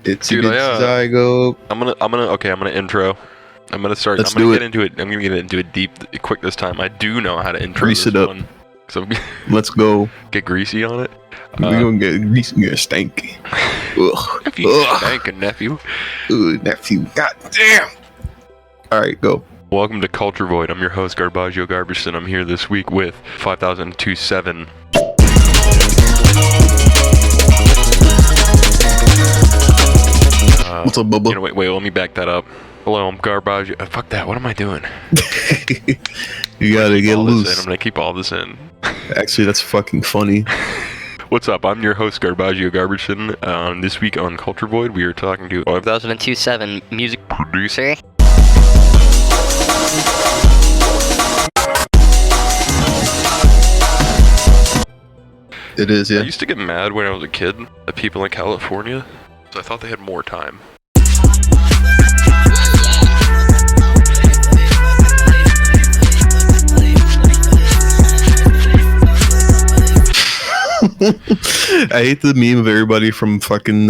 It's Dude, a good zygote. I'm gonna intro. I'm gonna start. Let's I'm gonna do get it. into it. I'm gonna get into it quick this time. I do know how to intro Grease this it up. one. So Let's go. get greasy on it. We gonna get greasy, get stanky. Ugh. Nephew, Ugh. thank you, nephew. Ooh, nephew. God damn. All right, go. Welcome to Culture Void. I'm your host, Garbaggio Garberson. I'm here this week with 5002seven. What's up, Bubba? Wait, let me back that up. Hello, I'm Garbaggio. Fuck that. What am I doing? You gotta get I'm loose. gonna keep all this in. Actually, that's fucking funny. What's up? I'm your host, Garbaggio Garberson. This week on Culture Void, we are talking to 5002seven music producer. It is, I yeah. used to get mad when I was a kid at people in California, so I thought they had more time. I hate the meme of everybody from fucking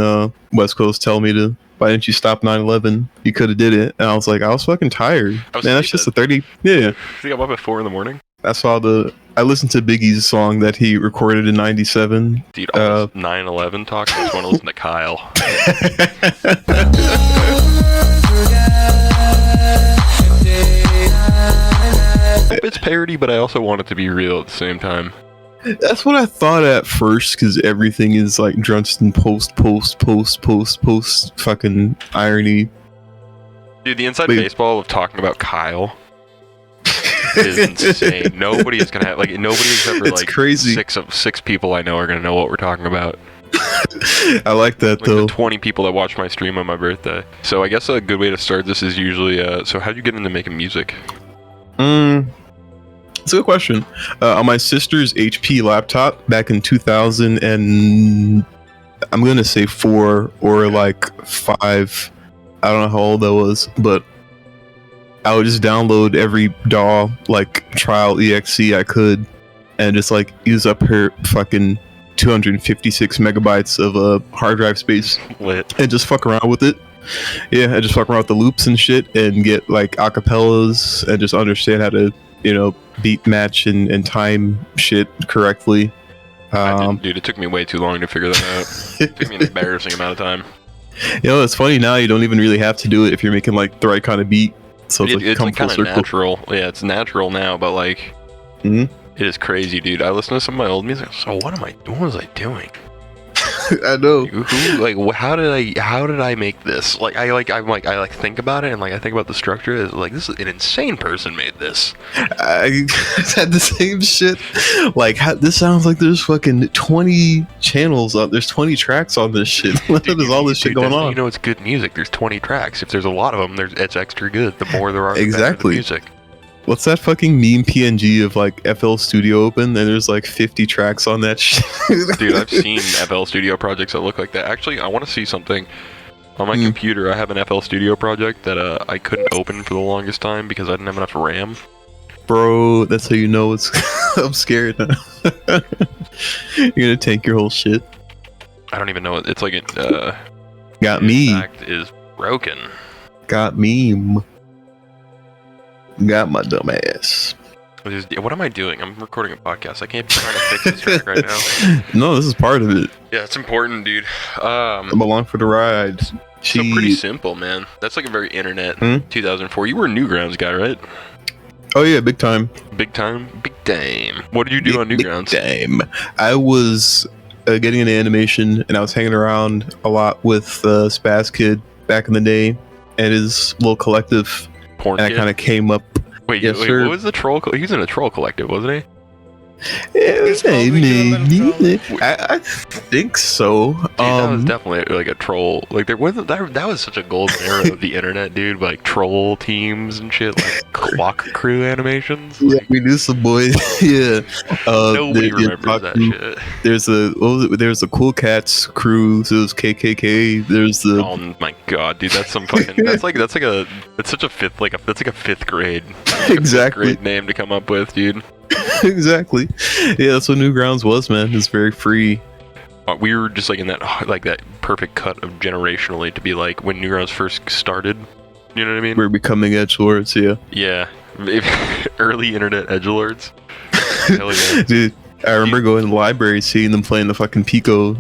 West Coast telling me to, why didn't you stop 9/11? You could have did it. And I was like, I was fucking tired. I was Man, that's sleeping. just a 30. Yeah. I think I'm up at 4 in the morning. I listened to Biggie's song that he recorded in 97. Dude, all this 9/11 talk, I just want to listen to Kyle. It's parody, but I also want it to be real at the same time. That's what I thought at first, because everything is like drenched in post fucking irony. Dude, the inside Wait. baseball of talking about Kyle is insane. Nobody is gonna have, nobody except for It's crazy. six people I know are gonna know what we're talking about. I like that Like though. the 20 people that watch my stream on my birthday. So I guess a good way to start this is usually, so how'd you get into making music? It's a good question. On my sister's HP laptop back in 2000 and I'm gonna say 4 or like 5. I don't know how old that was, but I would just download every DAW like trial exe I could and just like use up her fucking 256 megabytes of hard drive space Lit. and just fuck around with it. Yeah, I just fuck around with the loops and shit and get like acapellas and just understand how to, beat match and time shit correctly. Dude, it took me way too long to figure that out. It took me an embarrassing amount of time. It's funny now, you don't even really have to do it if you're making like the right kind of beat. So it's It's come like full kind of circle. natural. Yeah, it's natural now, but like, Mhm. it is crazy, dude. I listen to some of my old music. So what was I doing? I know. How did I make this? I think about it and I think about the structure. It's like, this is an insane person made this. I had the same shit. This sounds like there's fucking 20 channels on. There's 20 tracks on this shit. There's all this shit going on. You know, it's good music. There's 20 tracks. If there's a lot of them, it's extra good. The more there are, the better the Exactly. music. What's that fucking meme PNG of like FL Studio Open? And there's like 50 tracks on that shit. Dude, I've seen FL Studio projects that look like that. Actually, I want to see something. On my computer, I have an FL Studio project that I couldn't open for the longest time because I didn't have enough RAM. Bro, that's how you know it's. I'm scared now. You're gonna tank your whole shit. I don't even know. It's like it. Got me. Fact is broken. Got me. Got my dumb ass. What am I doing? I'm recording a podcast. I can't be trying to fix this track right now. No, this is part of it. Yeah, it's important, dude. I'm along for the ride. So pretty simple, man. That's like a very internet 2004. You were a Newgrounds guy, right? Oh yeah, big time. Big time? Big time. What did you do on Newgrounds? Big time. I was getting into animation and I was hanging around a lot with Spaz Kid back in the day and his little collective. Porn And Kid? I kind of came up. Wait, Yes, wait, sir. what was the troll? He was in a troll collective, wasn't he? I think so. Dude, that was definitely like a troll. Like there wasn't that was such a golden era of the internet, dude. Like troll teams and shit, like Clock Crew animations. Yeah, we knew some boys. Yeah. Nobody remembers that shit. There's the Cool Cats crew. So there's KKK. There's the. Oh my god, dude, that's some fucking. That's like it's such a fifth that's like a fifth grade. Exactly. Fifth grade name to come up with, dude. Exactly. Yeah, that's what Newgrounds was, man. It's very free. we were just like in that that perfect cut of generationally to be like when neurons first started. You know what I mean? We're becoming edgelords, yeah. Yeah, early internet edgelords. Hell yeah. Dude, I remember going to the library, seeing them playing the fucking Pico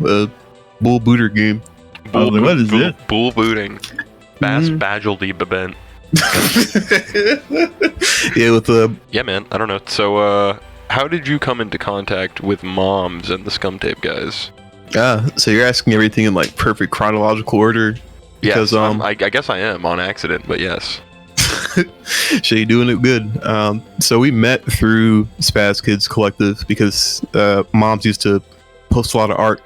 bull booter game. I was like, what is this? Bull booting. Bass Badgeldy Babent. Yeah, with the... Yeah, man. I don't know. So, how did you come into contact with Moms and the Scum Tape guys? So you're asking everything in like perfect chronological order? Because yes, I guess I am on accident, but yes. Shit, you doing it good. So we met through Spaz Kids Collective because Moms used to post a lot of art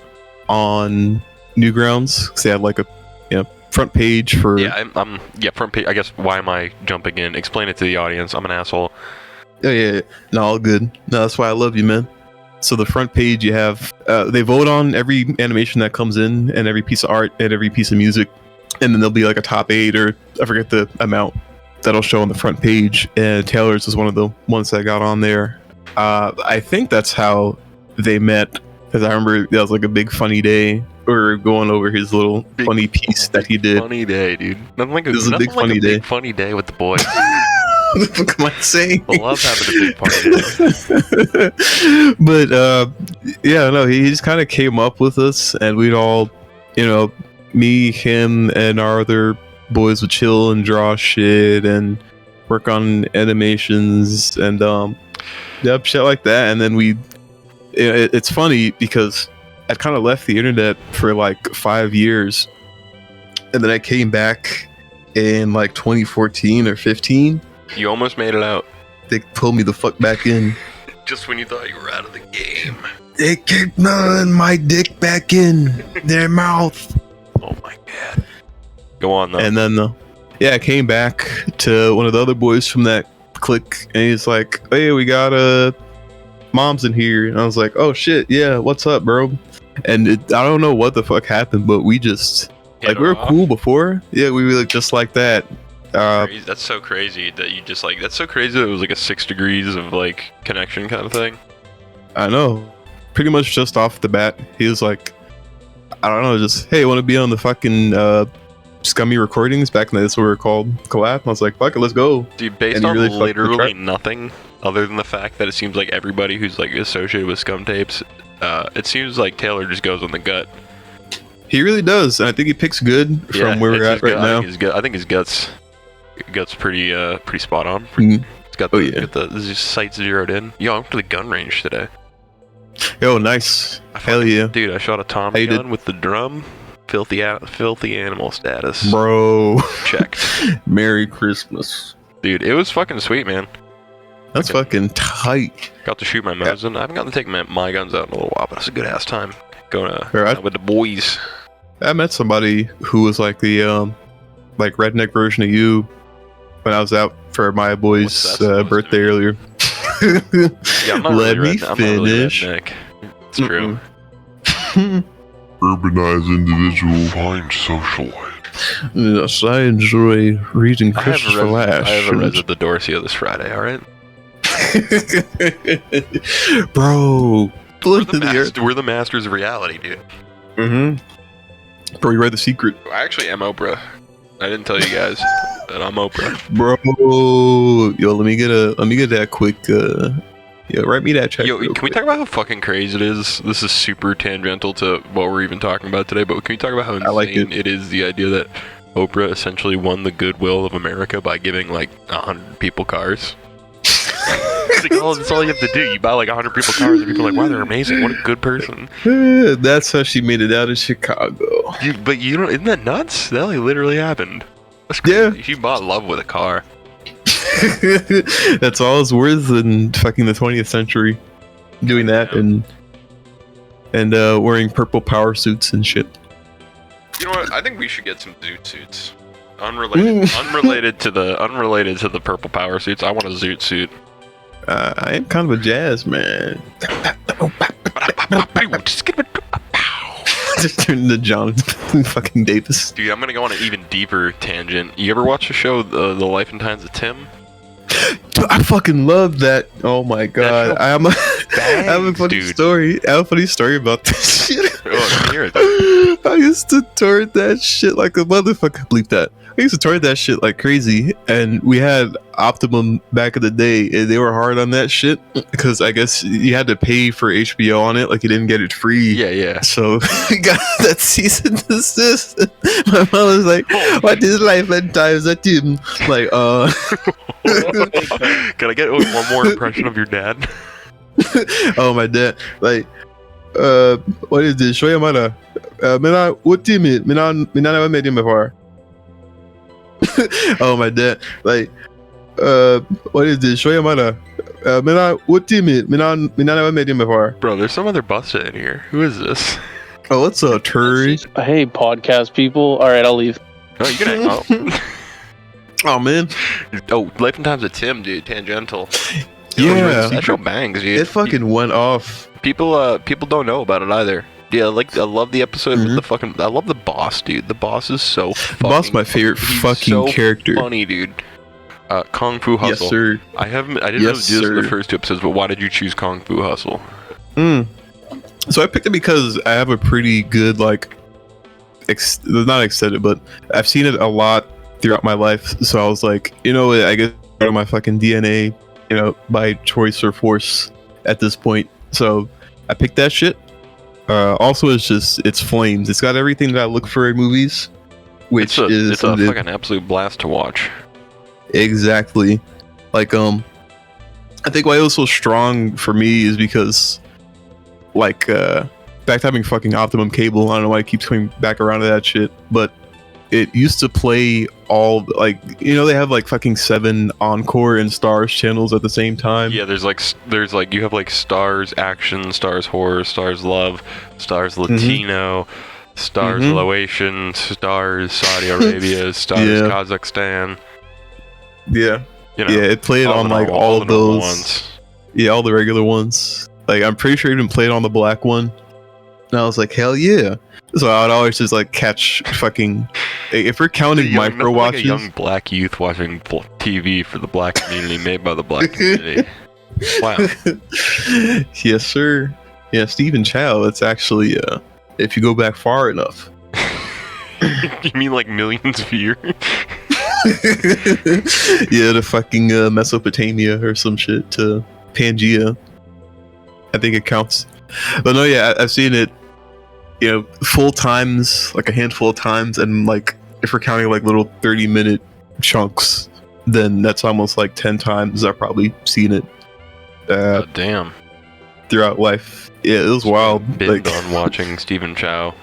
on Newgrounds because they had like a front page for... Yeah, front page. I guess, why am I jumping in? Explain it to the audience. I'm an asshole. Oh, yeah. No, all good. No, that's why I love you, man. So the front page, you have... they vote on every animation that comes in and every piece of art and every piece of music. And then there'll be like a top 8 or I forget the amount that'll show on the front page. And Taylor's was one of the ones that got on there. I think that's how they met. Because I remember that was like a big funny day. We were going over his little funny piece that he did. Funny day, dude. Nothing like a, it was a big funny day. Big funny day with the boys. What the fuck am I saying? I love having a big party. But yeah, no, he just kind of came up with us, and we'd all, me, him, and our other boys would chill and draw shit and work on animations and shit like that. And then it's funny because I'd kind of left the internet for like 5 years, and then I came back in like 2014 or 15. You almost made it out. They pulled me the fuck back in. Just when you thought you were out of the game. They kicked my dick back in their mouth. Oh my god. Go on though. And then, I came back to one of the other boys from that clique, and he's like, "Hey, we got Moms in here." And I was like, "Oh shit, yeah, what's up, bro?" And I don't know what the fuck happened, but we just we were cool before. Yeah, we were like just like that. That's so crazy that you just that's so crazy that it was like a 6 degrees of like connection kind of thing. I know. Pretty much just off the bat, he was like, I don't know, just, hey, want to be on the fucking Scummy recordings? Back then, that's what we were called, collab. And I was like, fuck it, let's go. Dude, based on literally nothing other than the fact that it seems like everybody who's like associated with Scum Tapes, it seems like Taylor just goes on the gut. He really does, and I think he picks good from where we're at right now. I think his guts pretty spot on. Mm-hmm. It's got the sights zeroed in. Yo, I went to the gun range today. Yo, nice. Hell yeah. Dude, I shot a Tommy gun with the drum. Filthy animal status. Bro. Checked. Merry Christmas. Dude, it was fucking sweet, man. That's fucking tight. Got to shoot my Mosin. I haven't gotten to take my guns out in a little while, but it's a good ass time. Going with the boys. I met somebody who was like the redneck version of you when I was out for my boy's birthday earlier. Yeah, I'm not Let really me finish. It's true. Urbanized individual, fine socialite. Yes, I enjoy reading Christopher Lash. I have a res at the Dorsey this Friday, alright? Bro, we're the masters of reality, dude. Mm-hmm. Bro, you read The Secret. I actually am Oprah. I didn't tell you guys that I'm Oprah. Bro, yo, let me get that quick. Write me that check. Yo, can we talk about how fucking crazy it is? This is super tangential to what we're even talking about today, but can we talk about how insane it is, the idea that Oprah essentially won the goodwill of America by giving like 100 people cars? That's all you have to do. You buy like 100 people cars and people are like, wow, they're amazing. What a good person. That's how she made it out of Chicago. But you don't, isn't that nuts? That like literally happened. That's crazy. Yeah. She bought love with a car. That's all it's worth in fucking the 20th century. Doing that and wearing purple power suits and shit. You know what? I think we should get some zoot suits. Unrelated to the purple power suits. I want a zoot suit. I am kind of a jazz man. Just turned into John fucking Davis. Dude, I'm gonna go on an even deeper tangent. You ever watch the show The Life and Times of Tim? Dude, I fucking love that. Oh my god. I have a funny dude. story. I have a funny story about this shit. Oh, hear it. I used to torrent that shit like a motherfucker. Bleep that. I used to torrent that shit like crazy, and we had Optimum back in the day, and they were hard on that shit because I guess you had to pay for HBO on it, like you didn't get it free. Yeah. So we got that cease and desist. My mom was like, "What is life and times at him?" Like, Can I get one more impression of your dad? oh my dad, like, what is this? Show your mother. What team it? Me never met him before. Oh my dad, like, what is this? Show your mother. What team it? Me never met him before. Bro, there's some other busted in here. Who is this? Oh, what's up, Turi? Hey, podcast people. All right, I'll leave. Oh, you can hang out. Oh man, Oh, Life and Times of Tim, dude. Tangential. yeah, That show bangs, dude. it fucking went off. People don't know about it either. Yeah, like I love the episode with the fucking. I love the boss, dude. The boss is so. Boss, my favorite he's fucking so character. Funny, dude. Kung Fu Hustle. Yes, sir. I didn't Yes, really do this in the sir. first two episodes, but why did you choose Kung Fu Hustle? So I picked it because I have a pretty good like, not extended, but I've seen it a lot throughout my life. So I was like, you know, I guess part of my fucking DNA, you know, by choice or force at this point. So I picked that shit. Also, it's flames. It's got everything that I look for in movies, which it's a fucking absolute blast to watch. Exactly. Like, I think why it was so strong for me is because, like, back to having fucking Optimum cable. I don't know why it keeps coming back around to that shit, but it used to play all, like, you know, they have like fucking 7 Encore and Stars channels at the same time. Yeah, there's like you have like Stars Action, Stars Horror, Stars Love, Stars Latino, Stars Laotian, Stars Saudi Arabia, Stars Yeah. Kazakhstan. Yeah. You know, Yeah, it played on like all the of normal those. ones. Yeah, all the regular ones. Like, I'm pretty sure it even played on the black one. And I was like, hell yeah. So I would always just like catch fucking, if we're counting micro like watches. a young black youth watching TV for the black community, made by the black community. Wow. Yes, sir. Yeah, Stephen Chow. It's actually, if you go back far enough. You mean like millions of years? Yeah, the fucking Mesopotamia or some shit to Pangea. I think it counts. But no, yeah, I've seen it, you know, full times, like a handful of times, and like if we're counting like little 30-minute chunks, then that's almost like 10 times I've probably seen it Oh, damn. throughout life. Yeah, it was wild. Been Like, on watching Stephen Chow.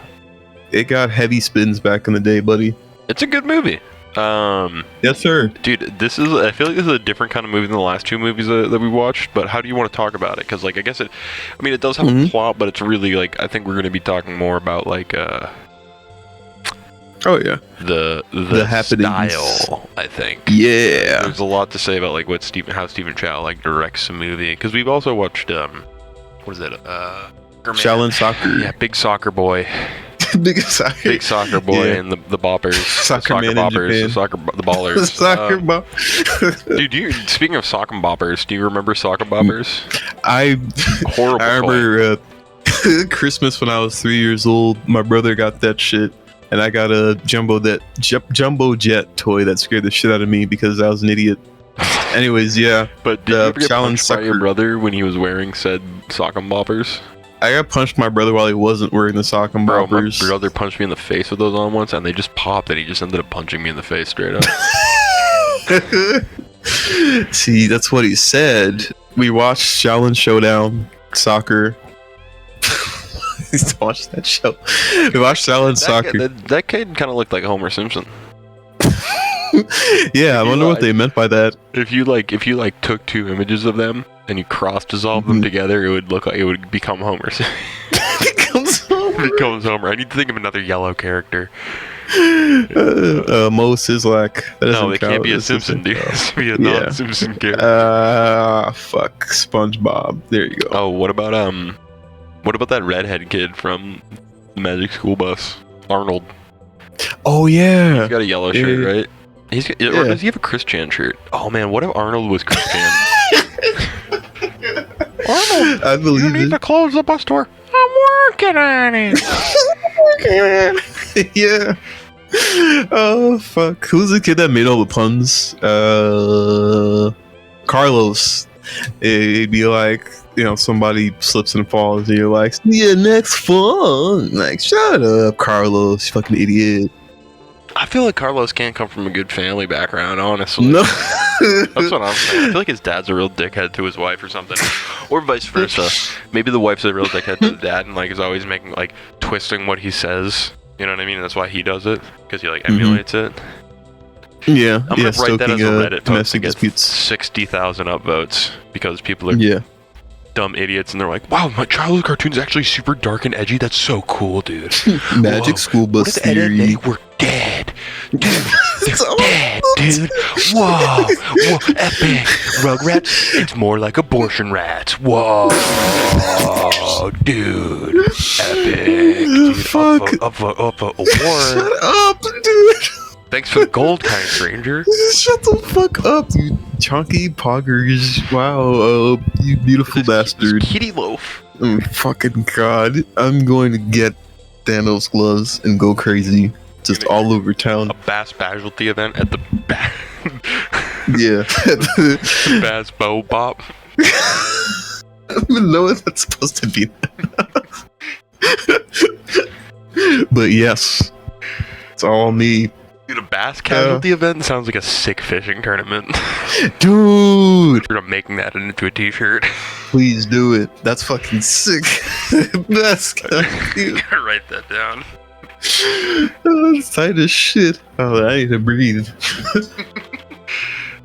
it got heavy spins back in the day, buddy. It's a good movie. Yes, sir. Dude, I feel like this is a different kind of movie than the last two movies that we watched, but how do you want to talk about it? Because, like, I guess it does have a plot, but it's really, like, I think we're going to be talking more about, like, Oh, yeah. the happenings. style, I think. Yeah. There's a lot to say about, like, how Stephen Chow, like, directs a movie. Because we've also watched, what is it? Shaolin Soccer. Yeah, Big Soccer Boy. Big Soccer. Big Soccer Boy Yeah. and the Boppers. Soccer Man in Boppers. Japan. The Ballers. Soccer ball. Dude, speaking of Sock and Boppers, do you remember Sock and Boppers? Horrible. I remember Christmas when I was 3 years old. My brother got that shit, and I got a jumbo jet toy that scared the shit out of me because I was an idiot. Anyways, yeah, But did you ever get Shaolin punched by your Soccer. brother when he was wearing said Sock and Boppers? I got punched my brother while he wasn't wearing the sock and Bro, my boppers. brother punched me in the face with those on once, and they just popped, and he just ended up punching me in the face straight up. See, that's what he said. We watched Shaolin Showdown Soccer. Please watch that show. We watched Shaolin Soccer. That kid kind of looked like Homer Simpson. Yeah, I wonder what they meant by that. If you took two images of them and you cross dissolve them together, it would become Homer. Becomes Homer. I need to think of another yellow character. Mo Sizlak. No, it can't be a Simpson, dude. It has to be a non-Simpson character. Fuck, SpongeBob. There you go. Oh, what about that redhead kid from the Magic School Bus? Arnold. Oh yeah. He's got a yellow shirt, right? Or does he have a Chris Chan shirt? Oh man, what if Arnold was Chris Chan? Arnold, I believe you need it. to close the bus door. I'm working on it. Yeah. Oh fuck! Who's the kid that made all the puns? Carlos. It'd be like, somebody slips and falls, and you're like, "See you next fun." Like, shut up, Carlos, you fucking idiot. I feel like Carlos can't come from a good family background, honestly. No. That's what I'm saying. I feel like his dad's a real dickhead to his wife or something. Or vice versa. Maybe the wife's a real dickhead to the dad and like is always making like twisting what he says. You know what I mean? And that's why he does it. Because he like emulates it. Yeah. I'm gonna write that as a Reddit post domestic to get disputes. 60,000 upvotes because people are Yeah. dumb idiots and they're like, wow, my childhood cartoon's actually super dark and edgy. That's so cool, dude. Magic Whoa. School Bus What if Ed, Edd n Theory. Eddy were dead? Dude, they're dead, dude. Whoa, epic. Rugrats, it's more like abortion rats. Whoa, dude. Epic. Dude, Fuck. Up a award. Shut up, dude. Thanks for the gold, kind stranger. Shut the fuck up, you chunky poggers. Wow, you beautiful bastard. Kitty loaf. Fucking god. I'm going to get Thanos gloves and go crazy. Just all over town. A Bass Casualty event at the Yeah. Bass Bow Bop. I don't even know if that's supposed to be that. But yes. It's all me. Dude, a Bass Casualty event sounds like a sick fishing tournament. Dude! I'm making that into a t-shirt. Please do it. That's fucking sick. That's cute. Gotta write that down. Oh, it's tight as shit. Oh, I need to breathe.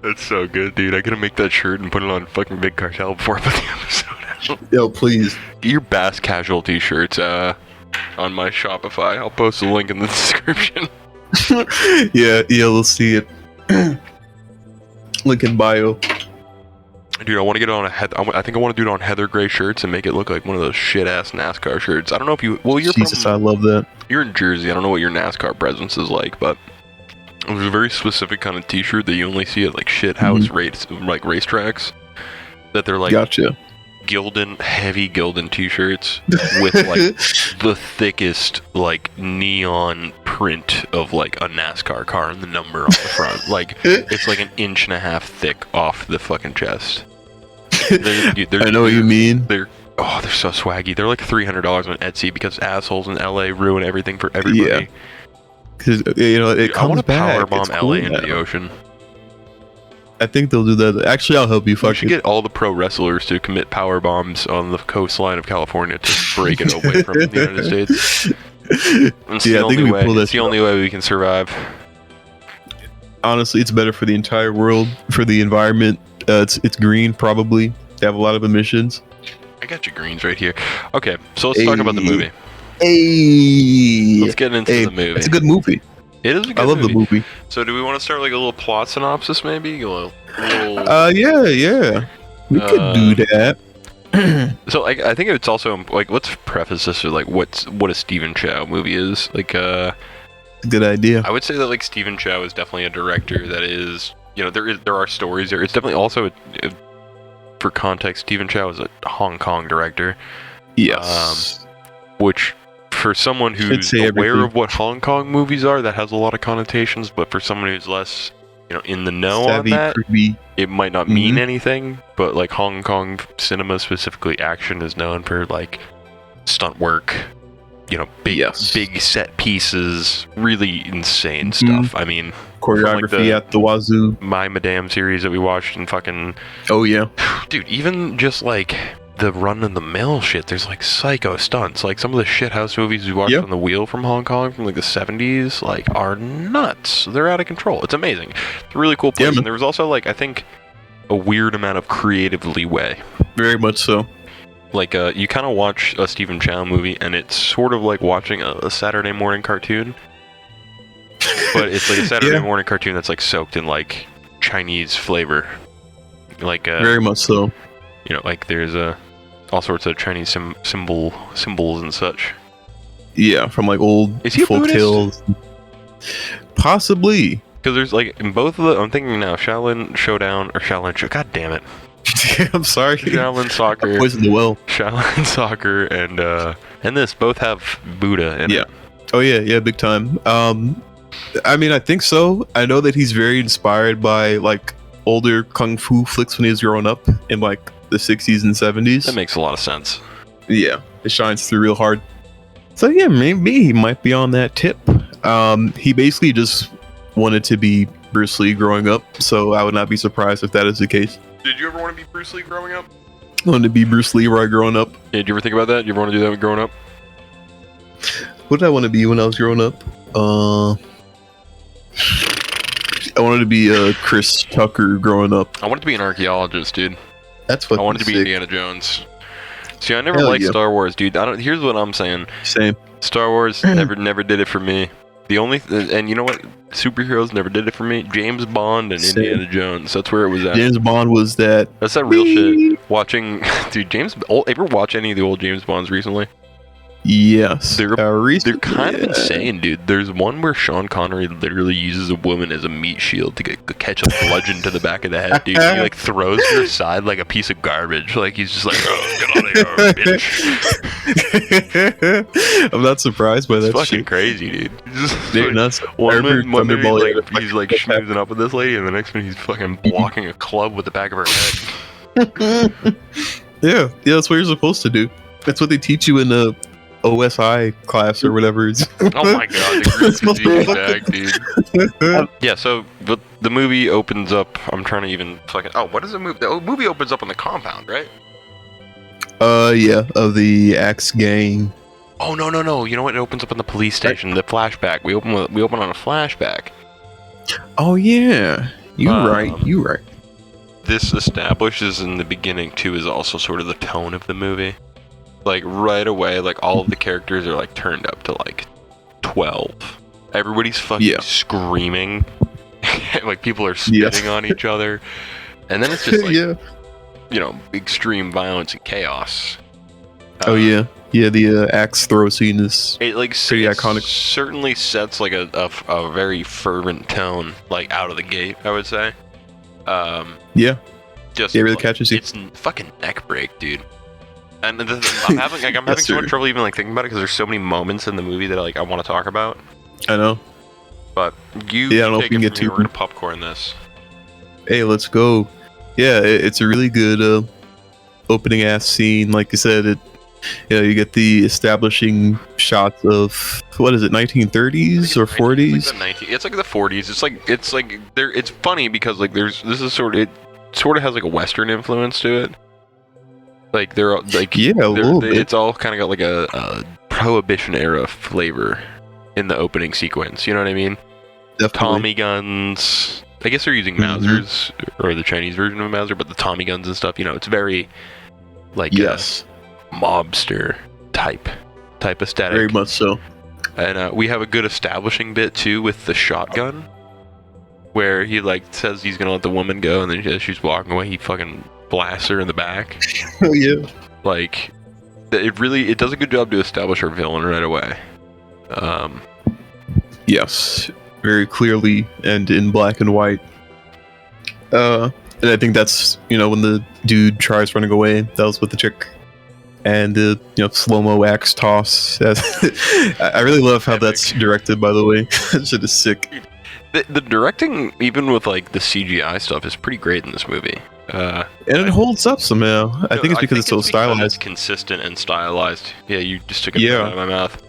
That's so good, dude. I gotta make that shirt and put it on fucking Big Cartel before I put the episode out. Yo, please. Get your Bass Casualty shirts on my Shopify. I'll post a link in the description. Yeah, we'll see it. Link in bio. Dude, I want to get it on I think I want to do it on Heather Gray shirts and make it look like one of those shit-ass NASCAR shirts. I don't know if you... Well, Jesus, I love that. You're in Jersey. I don't know what your NASCAR presence is like, but there's a very specific kind of t-shirt that you only see at like shit house racetracks. That they're like... Gotcha. heavy Gildan t-shirts with like the thickest like neon print of like a NASCAR car and the number on the front. Like it's like an 1.5 inches thick off the fucking chest. I know what you mean. They're so swaggy. They're like $300 on Etsy because assholes in LA ruin everything for everybody. Yeah. Because it comes I want to back. powerbomb It's LA cool into now. the ocean. I think they'll do that. Actually, I'll help you. We Fuck should it. get all the pro wrestlers to commit power bombs on the coastline of California to break it away from the United States. It's Yeah, I think we pull that It's the only way we can survive. Honestly, it's better for the entire world, for the environment. It's green, probably. They have a lot of emissions. I got your greens right here. Okay, so let's talk about the movie. Hey, Let's get into the movie. It's a good movie. It is a good I love the movie. So do we want to start like a little plot synopsis maybe? Yeah. We could do that. So like I think it's also like let's preface this with like what a Stephen Chow movie is. Like Good idea. I would say that like Stephen Chow is definitely a director that is, there are stories there. It's definitely also for context, Stephen Chow is a Hong Kong director. Yes. Which for someone who's aware of what Hong Kong movies are, that has a lot of connotations, but for someone who's less, in the know Savvy, on that, creepy. it might not mean anything, but like Hong Kong cinema, specifically action, is known for like stunt work, big set pieces, really insane stuff. I mean, choreography at the wazoo. My Madame series that we watched and fucking... Oh yeah. Dude, even just like the run-of-the-mill shit, there's like psycho stunts. Like some of the shithouse movies we watched on the wheel from Hong Kong from like the 70s, like are nuts. They're out of control. It's amazing. It's a really cool place. And there was also like, I think, a weird amount of creative leeway. Very much so. Like, you kind of watch a Stephen Chow movie, and it's sort of like watching a Saturday morning cartoon. But it's like a Saturday morning cartoon that's like soaked in like Chinese flavor. Like, very much so. Like there's all sorts of Chinese symbols and such. Yeah, from like old folk tales. Possibly. Because there's like in both of the, I'm thinking now, Shaolin Showdown or Shaolin Show. God damn it. I'm sorry. Shaolin Soccer. Poison the well. Shaolin Soccer and this both have Buddha in it. Oh yeah, big time. I mean, I think so. I know that he's very inspired by like older kung fu flicks when he was growing up in like the 60s and 70s. That makes a lot of sense. Yeah, it shines through real hard. So yeah, maybe he might be on that tip. He basically just wanted to be Bruce Lee growing up, so I would not be surprised if that is the case. Did you ever want to be Bruce Lee growing up? I wanted to be Bruce Lee growing up. Yeah, did you ever think about that? Did you ever want to do that growing up? What did I want to be when I was growing up? I wanted to be Chris Tucker growing up. I wanted to be an archaeologist, dude. That's what I wanted to be sick. Indiana Jones. See, I never liked Star Wars, dude. Here's what I'm saying. Same. Star Wars never did it for me. The only and you know what? Superheroes never did it for me. James Bond and Same. Indiana Jones. That's where it was at. James Bond was that. That's that real shit. Watching, dude. Ever watch any of the old James Bonds recently? Yes. They're kind of insane, dude. There's one where Sean Connery literally uses a woman as a meat shield to catch a bludgeon to the back of the head, dude. He like throws her aside like a piece of garbage. Like he's just like, oh, get out of here, bitch. I'm not surprised by that. It's fucking shit. crazy, dude. Dude, nuts. One minute he's like schmoozing up with this lady, and the next minute he's fucking blocking a club with the back of her head. Yeah, that's what you're supposed to do. That's what they teach you in the OSI class or whatever. Oh my god, the group dude. Yeah, so the movie opens up. I'm trying to even fucking. Oh, what is the movie? The movie opens up on the compound, right? Yeah, of the Axe Gang. Oh no! You know what? It opens up in the police station. The flashback. We open on a flashback. Oh yeah, you right. This establishes in the beginning too is also sort of the tone of the movie. Like right away, like all of the characters are like turned up to like 12. Everybody's fucking screaming. Like people are spitting on each other. And then it's just like, you know, extreme violence and chaos. The axe throw scene is pretty iconic. Certainly sets like a very fervent tone, like out of the gate, I would say. Just really catches you. It's fucking neck break, dude. And I'm having so much trouble even like thinking about it because there's so many moments in the movie that I want to talk about. I know. But you I don't know if we can get too. We're gonna popcorn this. Hey, let's go. Yeah, it's a really good opening ass scene. Like you said, you get the establishing shots of what is it, 1930s or 40s? It's like the 40s. It's like it's funny because like it sort of has like a Western influence to it. Like they're like a little bit. It's all kind of got like a Prohibition era flavor in the opening sequence. You know what I mean? Definitely. Tommy guns. I guess they're using Mausers or the Chinese version of a Mauser, but the Tommy guns and stuff. You know, it's very like mobster type aesthetic. Very much so. And we have a good establishing bit too with the shotgun, where he like says he's gonna let the woman go, and then as she's walking away, he fucking blasts her in the back. Oh yeah. Like it does a good job to establish our villain right away. Yes, very clearly and in black and white. And I think that's when the dude tries running away. That was with the chick. And slow-mo axe toss. I really love how that's directed, by the way. That shit is sick. The directing, even with like the CGI stuff, is pretty great in this movie. And it holds up somehow. I think it's because it's so stylized. It's consistent and stylized. Yeah, you just took it out of my mouth.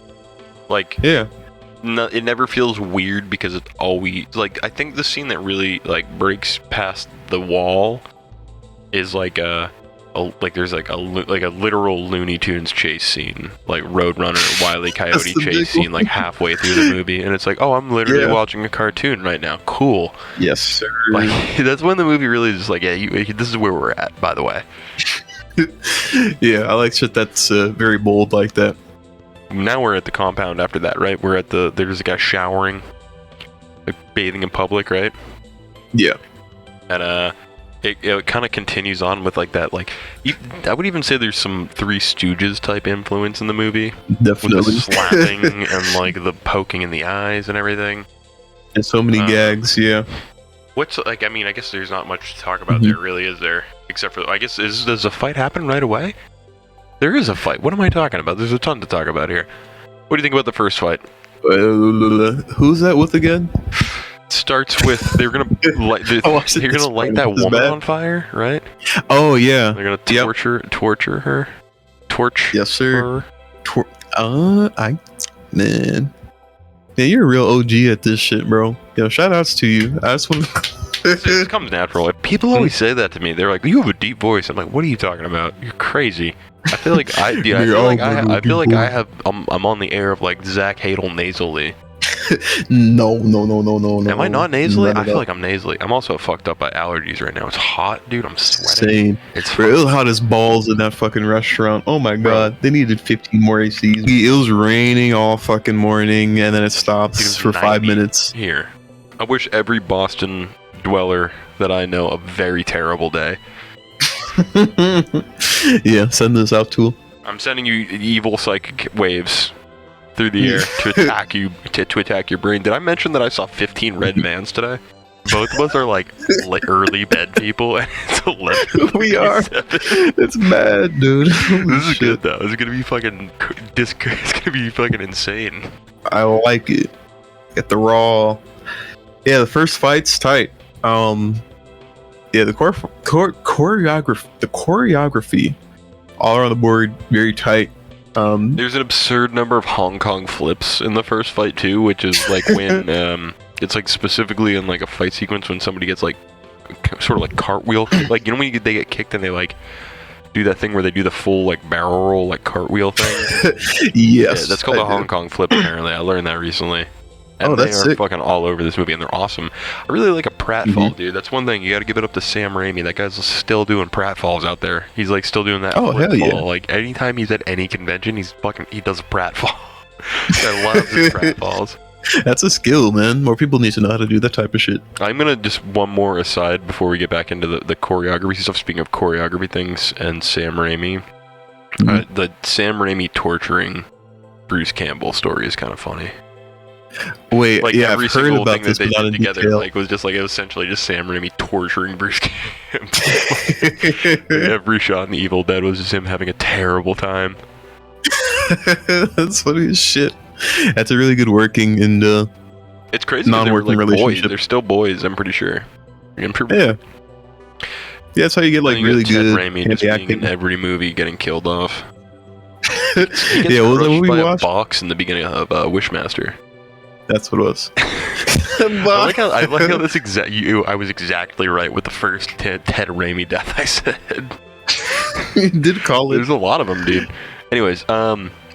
Like, it never feels weird because it's always like. I think the scene that really like breaks past the wall is like there's like a literal Looney Tunes chase scene, like Roadrunner, Wile E. Coyote chase scene, like halfway through the movie, and it's like, oh, I'm literally watching a cartoon right now. Cool. Yes, sir. Like that's when the movie really is just like, this is where we're at. By the way. Yeah, I like shit that's very bold like that. Now we're at the compound. After that, right? We're at there's a guy showering, like bathing in public, right? Yeah. And It kind of continues on with like that, like I would even say there's some Three Stooges type influence in the movie. Definitely. With the slapping and like the poking in the eyes and everything. And so many gags, What's like? I mean, I guess there's not much to talk about there, really, is there? Except for, I guess, does a fight happen right away? There is a fight. What am I talking about? There's a ton to talk about here. What do you think about the first fight? Who's that with again? It starts with they're gonna light. You're gonna light that woman on fire, right? Oh yeah. They're gonna torture her. Yes, sir. Her. Man, you're a real OG at this shit, bro. Yo, shout outs to you. I just want. It comes natural. People always say that to me. They're like, "You have a deep voice." I'm like, "What are you talking about? You're crazy." I feel like I have. I'm on the air of like Zach Hadel nasally. No. Am I not nasally? I feel all. like I'm nasally. I'm also fucked up by allergies right now. It's hot, dude. I'm sweating. Same. It's It was hot as balls in that fucking restaurant. Oh my god, they needed 15 more ACs. It was raining all fucking morning, and then it stopped It was for 5 90 minutes. Here. I wish every Boston dweller that I know a very terrible day. Yeah, send this out to him. I'm sending you evil psychic waves through the air to attack you, to attack your brain. Did I mention that I saw 15 red vans today? Both of us are like early bed people, and it's 11. We are. It's mad, dude. This is good though. This is gonna be fucking. It's gonna be fucking insane. I like it. Get the raw. Yeah, the first fight's tight. Yeah, the choreography all around the board very tight. There's an absurd number of Hong Kong flips in the first fight too, which is like when it's like specifically in like a fight sequence when somebody gets like sort of like cartwheel, like you know when they get kicked and they like do that thing where they do the full like barrel roll like cartwheel thing. Yes, yeah, that's called a Hong Kong flip. Apparently, I learned that recently. And that's they are sick. fucking all over this movie, and they're awesome. I really like a pratfall, dude. That's one thing you got to give it up to Sam Raimi. That guy's still doing pratfalls out there. He's like still doing that. Oh hell yeah! Like anytime he's at any convention, he does a pratfall. I love his pratfalls. That's a skill, man. More people need to know how to do that type of shit. I'm gonna just one more aside before we get back into the choreography stuff. Speaking of choreography things and Sam Raimi, the Sam Raimi torturing Bruce Campbell story is kind of funny. Wait, like yeah, every I've heard single about thing this, that they but not did in together, detail. like was just like it was essentially just Sam Raimi torturing Bruce Campbell. Every shot in Evil Dead was just him having a terrible time. That's funny as shit. That's a really good working and It's crazy. They were non-working like boys. relationship. They're still boys. I'm pretty sure. Yeah. That's how you get like You really got Ted good Raimi just being acting. in every movie getting killed off. Yeah, what was that movie by we a watched? box in the beginning of Wishmaster. That's what it was. I like how this I was exactly right with the first Ted Raimi death I said. You did call it. There's a lot of them, dude. Anyways,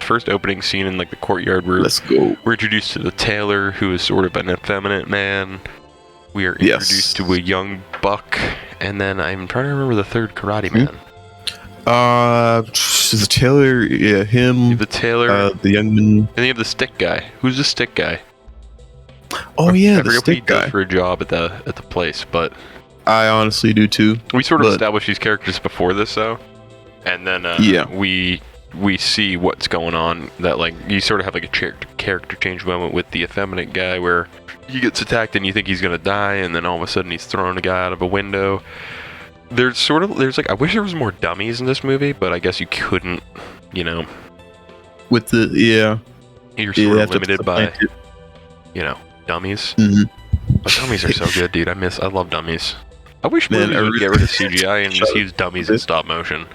first opening scene in like the courtyard where Let's go. we're introduced to the tailor, who is sort of an effeminate man. We are introduced to a young buck, and then I'm trying to remember the third karate man. The tailor, yeah, him. The tailor, the young man. and then you have the stick guy. Who's the stick guy? Oh yeah, I the forget what he stick guy. does for a job at the place, but I honestly do too. we sort of But- established these characters before this, though, and then we see what's going on. That like you sort of have like a character change moment with the effeminate guy where he gets attacked and you think he's gonna die, and then all of a sudden he's throwing a guy out of a window. There's like I wish there was more dummies in this movie, but I guess you couldn't, you know. With the You're sort of that's limited the by, plan. you know, dummies. Mhm. But dummies are so good, dude. I love dummies. I wish Man, movies would get rid of CGI and just use dummies in stop motion.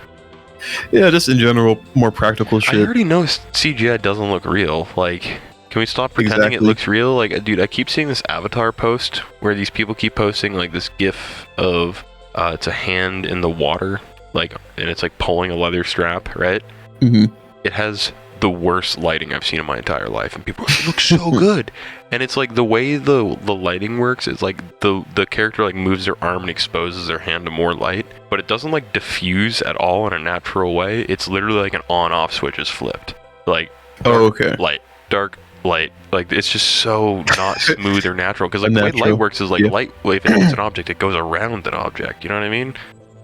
Yeah, just in general, more practical I shit. already know CGI doesn't look real. Like, can we stop pretending it Exactly. looks real? Like, dude, I keep seeing this Avatar post where these people keep posting like this GIF of it's a hand in the water, like, and it's like pulling a leather strap, right? Mhm. It has the worst lighting I've seen in my entire life, and people are like, it looks so good. And it's like the way the lighting works is like the character like moves their arm and exposes their hand to more light, but it doesn't like diffuse at all in a natural way. It's literally like an on-off switch is flipped. Like okay. light, dark, light. Like it's just so not smooth or natural. Because like the way Unnatural. light works is like light. If it hits an object, it goes around an object. You know what I mean?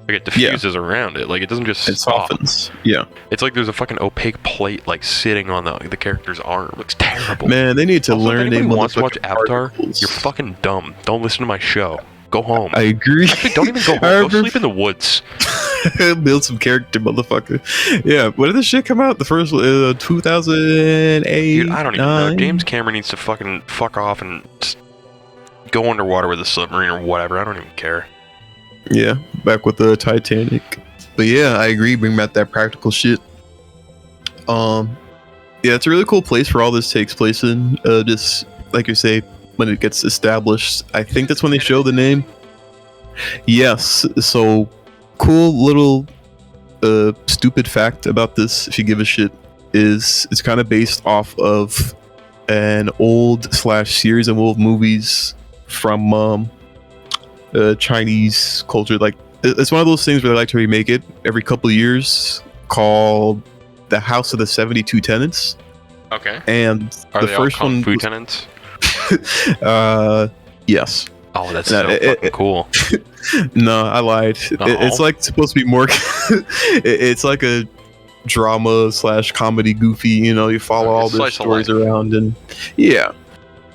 Like it diffuses around it. Like it doesn't just It stop. softens. Yeah. It's like there's a fucking opaque plate like sitting on the character's arm. It looks terrible. Man, they need to Also, learn. if They anybody wants to watch motherfucking Avatar, particles. you're fucking dumb. Don't listen to my show. Go home. I agree. Actually, don't even go home. Go sleep in the woods. Build some character, motherfucker. Yeah, when did this shit come out? The first 2008. Dude, I don't even know. 9? James Cameron needs to fucking fuck off and just go underwater with a submarine or whatever. I don't even care. Yeah, back with the Titanic. But yeah, I agree. Bring back that practical shit. Yeah, it's a really cool place for all this takes place in. Just like you say, when it gets established, I think that's when they show the name. Yes. So cool little stupid fact about this, if you give a shit, is it's kind of based off of an old / series of old movies from Chinese culture. Like, it's one of those things where they like to remake it every couple of years, called The House of the 72 Tenants. Okay. And Are the they first all Kung one Fu was- tenants? Yes. Oh, that's so fucking cool. No, I lied. It's like supposed to be more. It's like a drama / comedy, goofy. You know, you follow all the slice of stories life. around, and yeah.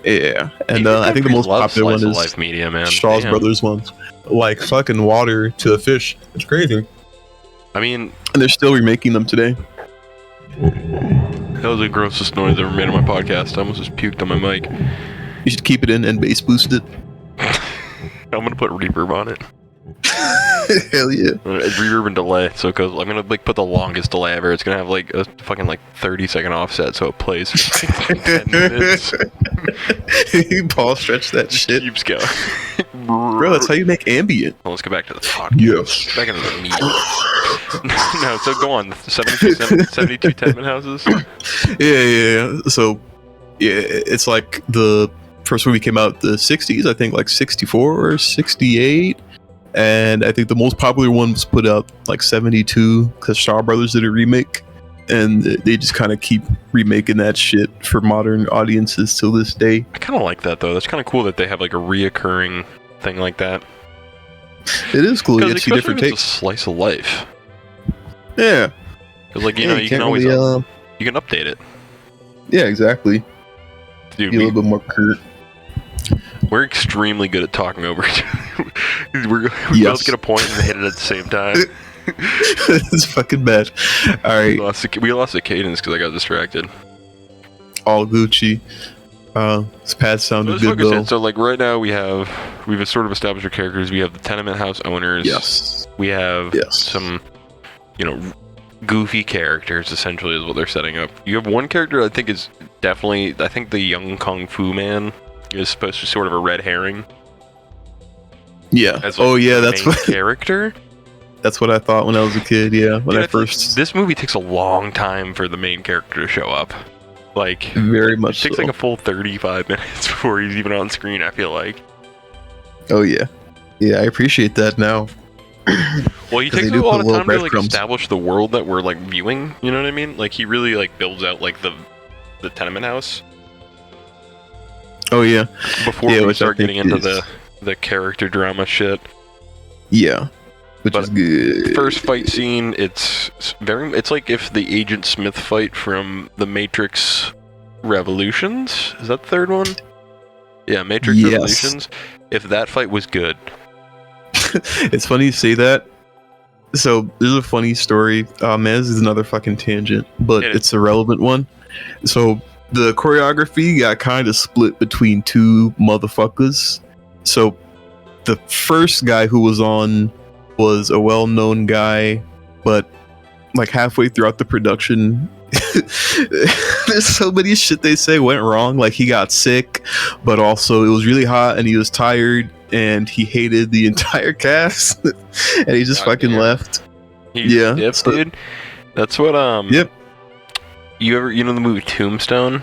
And I think the most popular one is life media, man. Shaw's Damn. Brothers one, like fucking water to the fish. It's crazy, I mean, and they're still remaking them today. that was the grossest noise ever made on my podcast. I almost just puked on my mic. You should keep it in and bass boost it. I'm gonna put reverb on it. Hell yeah. Reverb and delay. So it goes. I'm gonna like put the longest delay ever. It's gonna have like a fucking like 30-second offset, so it plays for like 10 minutes. Paul stretch that shit. Keeps going. Bro, that's how you make ambient. Well, let's go back to the podcast. Yes. Back into the meat. No, so go on. 72 tenement houses. Yeah. So, yeah, it's like the first movie came out in the 60s, I think like 64 or 68. And I think the most popular one was put out like 72 because Shaw Brothers did a remake. And they just kind of keep remaking that shit for modern audiences till this day. I kind of like that, though. That's kind of cool that they have like a reoccurring thing like that. It is cool. You get to see Especially different if it's takes. a slice of life. Yeah. Because, like, you Yeah, know, you can't can always really, you can update it. yeah, exactly. Dude, Be a little bit more curt. we're extremely good at talking over each other. we Yes. both get a point and hit it at the same time. It's fucking bad. All right. We lost the cadence because I got distracted. All Gucci. This pad sounded Let's good focus though. in. So, like, right now we've sort of established our characters. We have the tenement house owners. Yes. We have Yes. some, goofy characters, essentially, is what they're setting up. You have one character I think is definitely, I think the young Kung Fu man is supposed to be sort of a red herring. Yeah. As Oh yeah, the that's main what character. that's what I thought when I was a kid. Yeah, when Dude, I first. This movie takes a long time for the main character to show up. Like, Very much it takes so. like a full 35 minutes before he's even on screen, I feel like. Oh yeah. Yeah, I appreciate that now. Well, he 'Cause takes they a do lot put of little time to like breadcrumbs. establish the world that we're like viewing, you know what I mean? Like, he really like builds out like the tenement house Oh yeah. before Yeah, we which I start getting think into is- the character drama shit. Yeah. Which But is good. First fight scene, it's like if the Agent Smith fight from the Matrix Revolutions, is that the third one? Yeah, Matrix Yes. Revolutions. If that fight was good. It's funny you say that. So there's a funny story. Man, this is another fucking tangent, but Hit it. it's a relevant one. So the choreography got kind of split between two motherfuckers. So the first guy who was on was a well-known guy, but like halfway throughout the production, there's so many shit they say went wrong. Like, he got sick, but also it was really hot and he was tired and he hated the entire cast and he just God fucking damn. left. Yep, so- dude. That's what Yep. You know the movie Tombstone?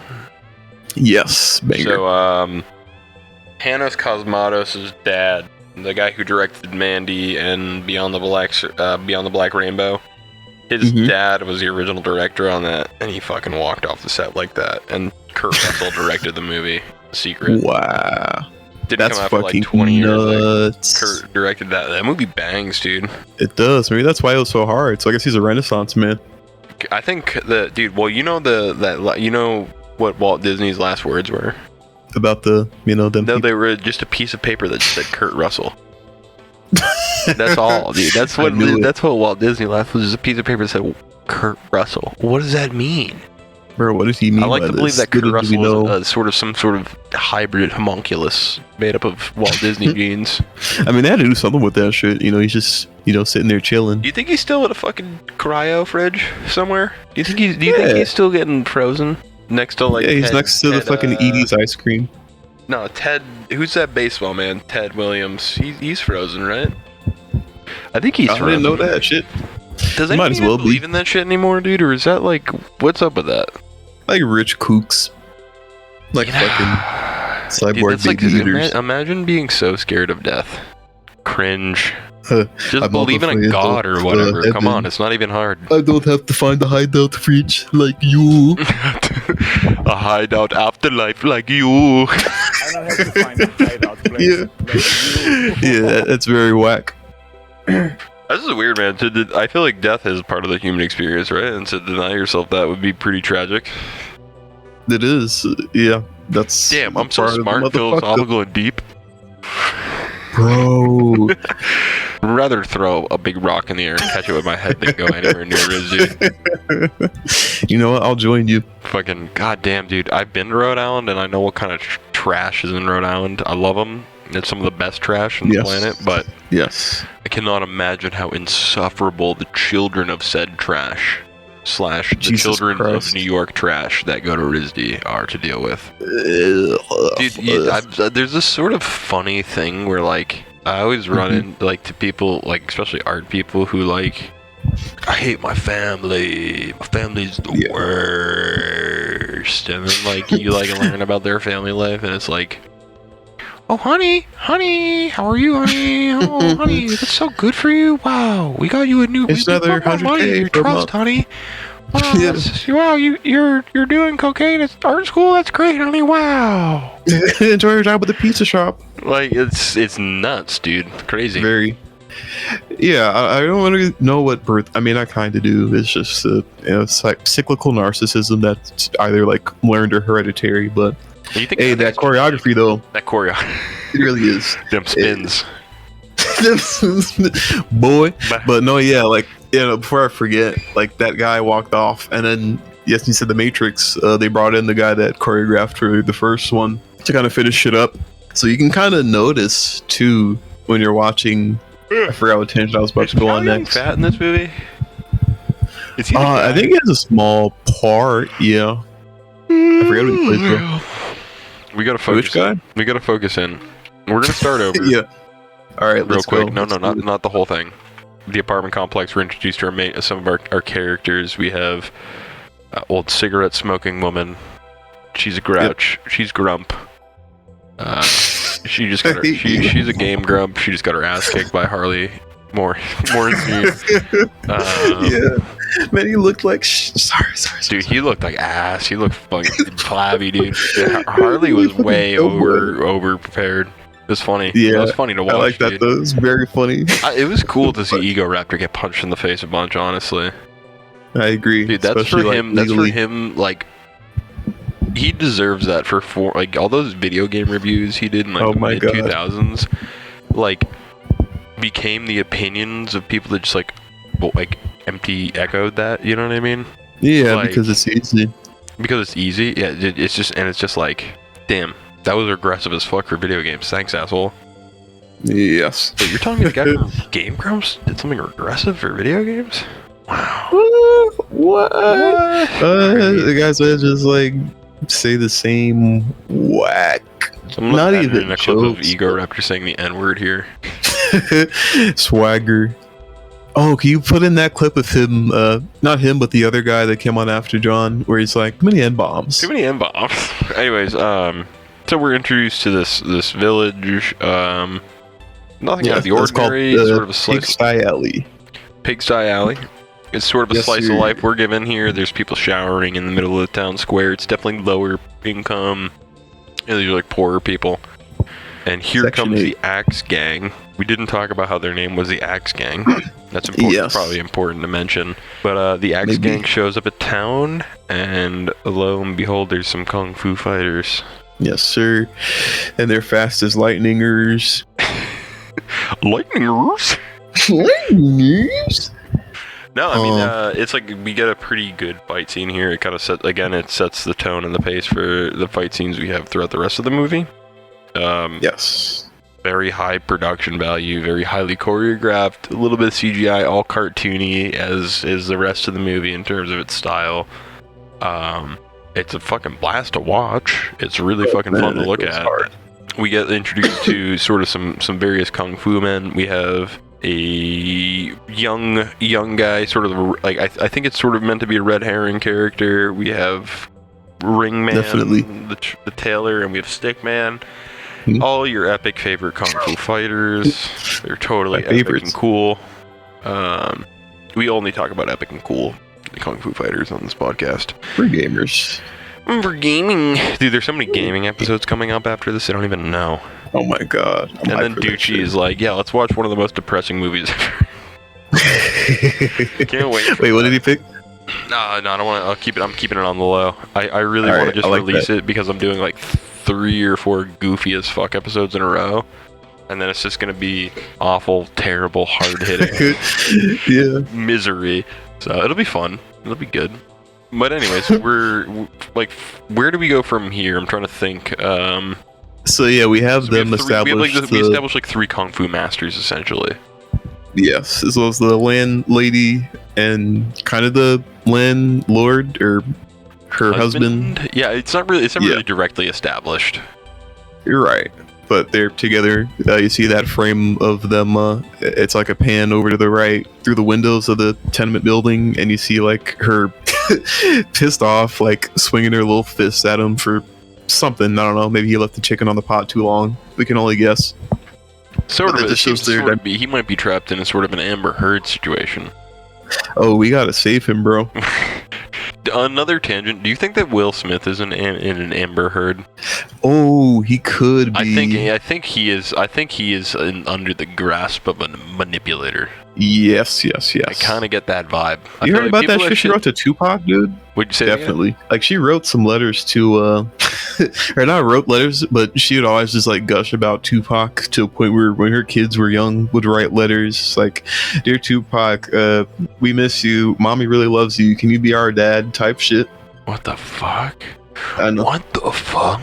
Yes, banger. So Panos Cosmatos' dad, the guy who directed Mandy and Beyond the Black Rainbow, his Mhm. dad was the original director on that, and he fucking walked off the set like that. And Kurt Russell directed the movie Secret. Wow, Didn't that's come out for fucking like 20 years. nuts. Kurt directed that. That movie bangs, dude. It does. Maybe that's why it was so hard. So I guess he's a Renaissance man. I think the dude. Well, you know you know what Walt Disney's last words were. about the them. No, people. they were just a piece of paper that just said Kurt Russell. That's all, dude. That's what Walt Disney left, was just a piece of paper that said Kurt Russell. What does that mean? Bro, what does he mean? I like by to believe this? that Kurt Russell is some sort of hybrid homunculus made up of Walt Disney genes. I mean, they had to do something with that shit. He's just sitting there chilling. Do you think he's still in a fucking cryo fridge somewhere? Do you think he's still getting frozen next to like? Yeah, he's Ted, next to the fucking Edie's ice cream. No, Ted. Who's that baseball man? Ted Williams. He's frozen, right? I think he's frozen. I didn't know that shit. Does anyone even believe in that shit anymore, dude? Or is that like, what's up with that? Like rich kooks. Like fucking cyborg baby eaters. Imagine being so scared of death. Cringe. Just I'm believe in a god or whatever. Come on, it's not even hard. I don't have to find a hideout fridge like you. A hideout afterlife like you. I don't have to find a hideout place like you. Yeah, that's very whack. This is weird, man. I feel like death is part of the human experience, right? And to deny yourself that would be pretty tragic. It is, yeah. That's damn. I'm so smart, philosophical, and deep. Bro. I'd rather throw a big rock in the air and catch it with my head than go anywhere near Riz, dude. You know what? I'll join you. Fucking goddamn, dude. I've been to Rhode Island and I know what kind of trash is in Rhode Island. I love them. It's some of the best trash on the planet, but yes, I cannot imagine how insufferable the children of said trash / the Jesus children Christ. of New York trash that go to RISD are to deal with. Dude, there's this sort of funny thing where like I always run into like to people like especially art people who like I hate my family. My family's the worst. And then like you like learn about their family life and it's like, oh, honey, how are you, honey? Oh, honey, that's so good for you. Wow, we got you a new. It's another 100K your per trust, month. honey. Wow, wow, you're doing cocaine at art school. That's great, honey. Wow. Enjoy your job at the pizza shop. Like it's nuts, dude. Crazy. Very. Yeah, I don't really know what birth. I mean, I kind of do. It's just it's like cyclical narcissism that's either like learned or hereditary, but. You think Hey, that choreography though. That choreography. It really is. Them spins. Boy. But no, yeah, like, before I forget, like that guy walked off and then, yes, he said The Matrix, they brought in the guy that choreographed for the first one to kind of finish shit up. So you can kind of notice too when you're watching, I forgot what tangent I was about to go on next. Fat in this movie? Is he I think he has a small part, yeah. I forget what he plays though. We gotta focus. Which guy? We gotta focus in. We're gonna start over. Yeah. All right, real let's quick. go. No, not the whole thing. The apartment complex. We're introduced to some of our characters. We have old cigarette smoking woman. She's a grouch. Yep. She's grump. She just got her, she's a game grump. She just got her ass kicked by Harley. More yeah, man, he looked like sorry. Dude, he looked like ass. He looked fucking flabby, dude. Harley was way over prepared. It was funny. Yeah, it was funny to watch. I like that though. It was very funny. It was cool to see Ego Raptor get punched in the face a bunch. Honestly, I agree. Dude, that's for him. That's for him. Like, he deserves that for like all those video game reviews he did in like the mid 2000s. Like, became the opinions of people that just like empty echoed that, you know what I mean? Yeah, like, because it's easy. Because it's easy, yeah. It's just like, damn, that was aggressive as fuck for video games. Thanks, asshole. Yes. Wait, you're telling me the guy from Game Grumps did something aggressive for video games? Wow. What? The guys that just like say the same whack. Not even a clip of Ego Raptor saying the N-word here. Swagger. Oh, can you put in that clip of him, not him, but the other guy that came on after John, where he's like, too many N-bombs. Too many N-bombs. Anyways, so we're introduced to this village, nothing out of the ordinary, called, sort of a slice. Pigsty Alley. Pigsty Alley. It's sort of a slice of life we're given here. There's people showering in the middle of the town square. It's definitely lower income. These are like poorer people. And here comes the Axe Gang. We didn't talk about how their name was the Axe Gang. That's important. Yes. Probably important to mention. But the Axe Gang shows up at town, and lo and behold, there's some kung fu fighters. Yes, sir. And they're fast as lightningers. Lightningers? Lightningers? No, I mean, it's like we get a pretty good fight scene here. It kind of sets the tone and the pace for the fight scenes we have throughout the rest of the movie. Yes. Very high production value, very highly choreographed, a little bit of CGI, all cartoony as is the rest of the movie in terms of its style. It's a fucking blast to watch. It's really fucking fun to look at. Hard. We get introduced to sort of some various kung fu men. We have a young guy, sort of like I think it's sort of meant to be a red herring character. We have Ringman, definitely the tailor, and we have Stickman. All your epic favorite kung fu fighters. They're totally epic and cool. We only talk about epic and cool kung fu fighters on this podcast. We're gamers. For gaming. Dude, there's so many gaming episodes coming up after this, I don't even know. Oh my god. And then Ducci is like, yeah, let's watch one of the most depressing movies ever. Can't wait. Wait, what did he pick? No, I don't want to. I'm keeping it on the low. I really want to just release it because I'm doing like 3 or 4 goofy as fuck episodes in a row. And then it's just going to be awful, terrible, hard-hitting misery. So it'll be fun. It'll be good. But anyways, we're like, where do we go from here? I'm trying to think. So yeah, we have them established. We established like 3 kung fu masters essentially. Yes, as well as the landlady and kind of the landlord or her husband. Yeah, it's not really directly established. You're right, but they're together. You see that frame of them. It's like a pan over to the right through the windows of the tenement building, and you see like her pissed off, like swinging her little fist at him for something. I don't know. Maybe he left the chicken on the pot too long. We can only guess. He might be trapped in a sort of an Amber Heard situation. Oh, we gotta save him, bro. Another tangent. Do you think that Will Smith is in an Amber Heard? Oh, he could be. I think he is. I think he is under the grasp of a manipulator. Yes. I kind of get that vibe. You heard about that shit she wrote to Tupac, dude? Would you say definitely? Like she wrote some letters to, or not wrote letters, but she would always just like gush about Tupac to a point where when her kids were young, would write letters like, "Dear Tupac, we miss you. Mommy really loves you. Can you be our dad?" Type shit. What the fuck? I know. What the fuck?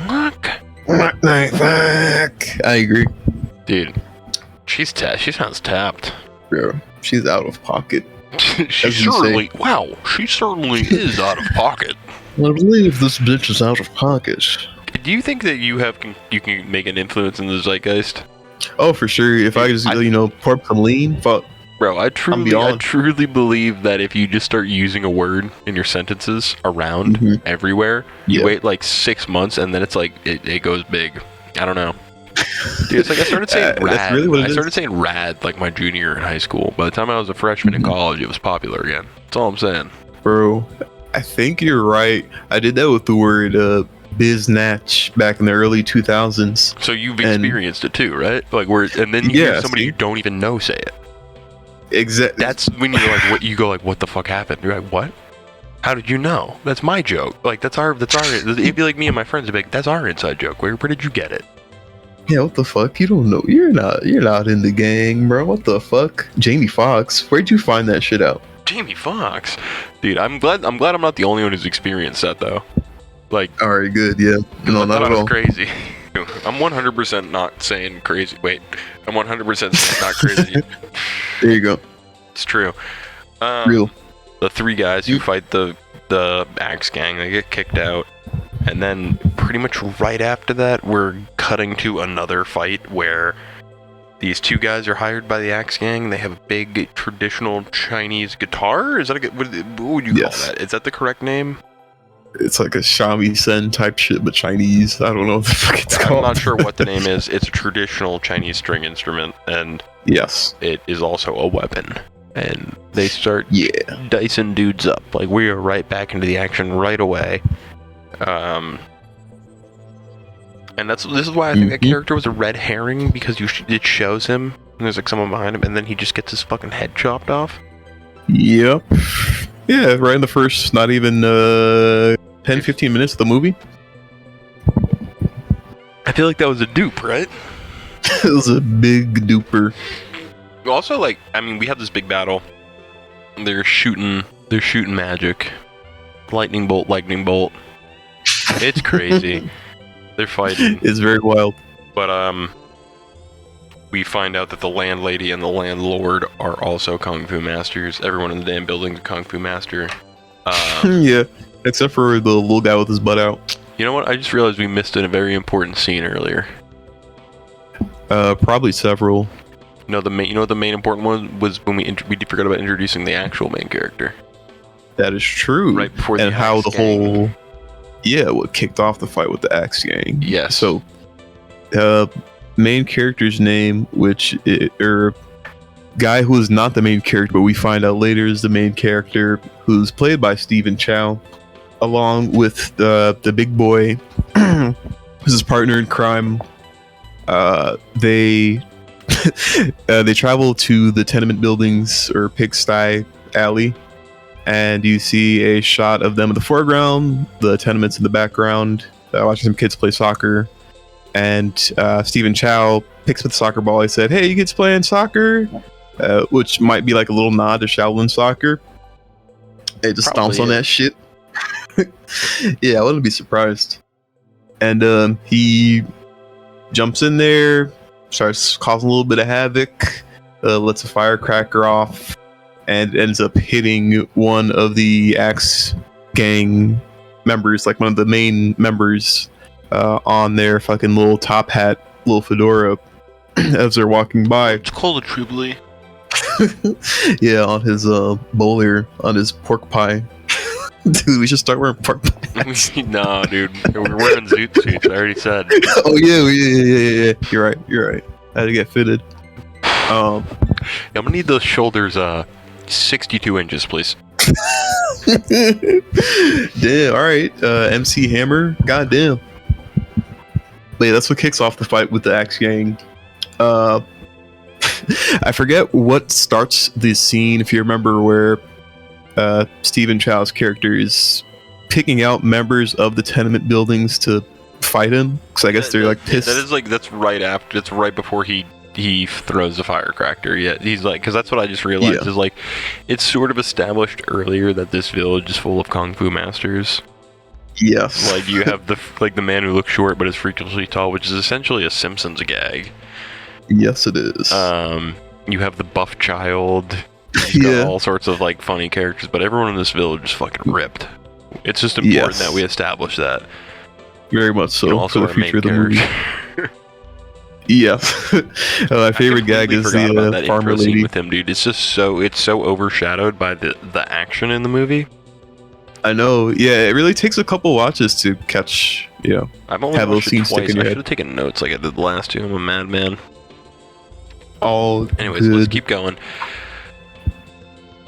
What the fuck? I agree, dude. She sounds tapped. Bro, she's out of pocket. She certainly is out of pocket. I believe this bitch is out of pocket. Do you think that you can make an influence in the zeitgeist? Oh, for sure. If I just pour up some lean, fuck. Bro, I truly believe that if you just start using a word in your sentences around everywhere, you wait like 6 months and then it's like it goes big. I don't know. Dude, it's like I started saying rad. I started saying rad like my junior year in high school. By the time I was a freshman in college, it was popular again. That's all I'm saying. Bro, I think you're right. I did that with the word biznatch back in the early 2000s. So you've experienced it too, right? Like and then you hear somebody you don't even know say it. Exactly. That's when you're like, what the fuck happened? You're like, what? How did you know? That's my joke. Like that's our. It'd be like me and my friends would be like, that's our inside joke. Where did you get it? Yeah, what the fuck? You don't know. You're not in the gang, bro. What the fuck? Jamie Foxx. Where'd you find that shit out? Jamie Foxx? Dude, I'm glad I'm not the only one who's experienced that though. Like, alright, good, yeah. No, not at all. Crazy. I'm 100% not saying crazy. Wait, I'm 100% saying not crazy. There you go. It's true. Real. The 3 guys who fight the Axe Gang, they get kicked out. And then pretty much right after that, we're cutting to another fight where these 2 guys are hired by the Axe Gang. They have a big traditional Chinese guitar. Is that what would you call that? Is that the correct name? It's like a shamisen type shit, but Chinese. I don't know what the fuck it's called. I'm not sure what the name is. It's a traditional Chinese string instrument, and it is also a weapon. And they start dicing dudes up. Like, we are right back into the action right away. And this is why I think that character was a red herring, because it shows him, and there's like someone behind him, and then he just gets his fucking head chopped off. Yep. Yeah, right in the first, not even 10-15 minutes of the movie. I feel like that was a dupe, right? It was a big duper. Also, like, I mean, we have this big battle. They're shooting magic. Lightning bolt. It's crazy. They're fighting. It's very wild. But, we find out that the landlady and the landlord are also Kung Fu masters. Everyone in the damn building is a Kung Fu master. Yeah, except for the little guy with his butt out. You know what? I just realized we missed a very important scene earlier. Probably several. No, you know what the main important one was when we forgot about introducing the actual main character. That is true. Right before the and how Axe the Gang. whole what kicked off the fight with the Axe Gang. Yes. So, main character's name, guy who is not the main character, but we find out later is the main character, who's played by Stephen Chow, along with the big boy, who's his partner in crime. They travel to the tenement buildings or pigsty alley, and you see a shot of them in the foreground, the tenements in the background, watching some kids play soccer. And Stephen Chow picks up the soccer ball. He said, "Hey, you kids playing soccer?" Which might be like a little nod to Shaolin soccer. It just Probably stomps on that shit. Yeah, I wouldn't be surprised. And he jumps in there, starts causing a little bit of havoc, lets a firecracker off, and ends up hitting one of the Axe Gang members, like one of the main members, on their fucking little top hat, little fedora, as they're walking by. It's called a Tribly. Yeah, on his bowler, on his pork pie. Dude, we should start wearing pork pies. No, dude. We're wearing zoot suits, I already said. Oh yeah. You're right. I had to get fitted. I'm gonna need those shoulders 62 inches, please. Damn, alright. MC Hammer, goddamn. But yeah, that's what kicks off the fight with the Axe Gang. I forget what starts the scene, if you remember, where Stephen Chow's character is picking out members of the tenement buildings to fight him, because I guess they're like pissed. That's right before he throws the firecracker. Yeah, he's like, because that's what I just realized is like, it's sort of established earlier that this village is full of Kung Fu masters. Yes. Like, you have the man who looks short but is freakishly tall, which is essentially a Simpsons gag. Yes, it is. You have the buff child. You've got all sorts of like funny characters, but everyone in this village is fucking ripped. It's just important that we establish that. Very much so, also for the future of the movie. Yes. My favorite gag is the farmer lady with him, dude. It's just so overshadowed by the action in the movie. I know. Yeah, it really takes a couple watches to catch. I've only have those watched it scenes twice. stick in your I head. should have taken notes like I did the last two. I'm a madman. Anyways, let's keep going.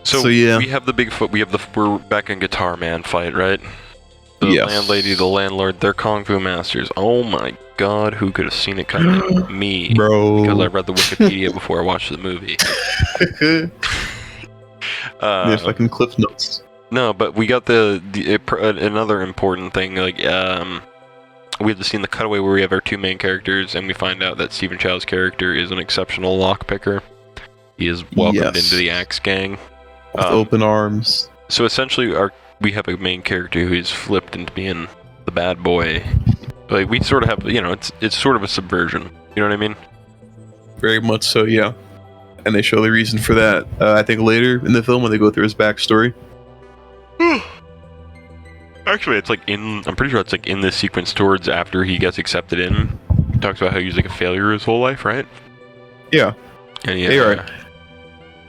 So yeah, we have the Bigfoot. We're back in Guitar Man fight, right? The landlady, the landlord, they're Kung Fu masters. Oh my god, who could have seen it coming? Me, bro. Because I read the Wikipedia before I watched the movie. Fucking Cliff Notes. No, but we got another important thing. Like, we have the scene, the cutaway, where we have our two main characters, and we find out that Stephen Chow's character is an exceptional lockpicker. He is welcomed into the Axe Gang with open arms. So essentially, we have a main character who's flipped into being the bad boy. Like, we sort of have, it's sort of a subversion. You know what I mean? Very much so, yeah. And they show the reason for that. I think later in the film when they go through his backstory. Actually, it's like I'm pretty sure it's like in this sequence towards after he gets accepted in. He talks about how he was like a failure his whole life, right? Yeah. And right.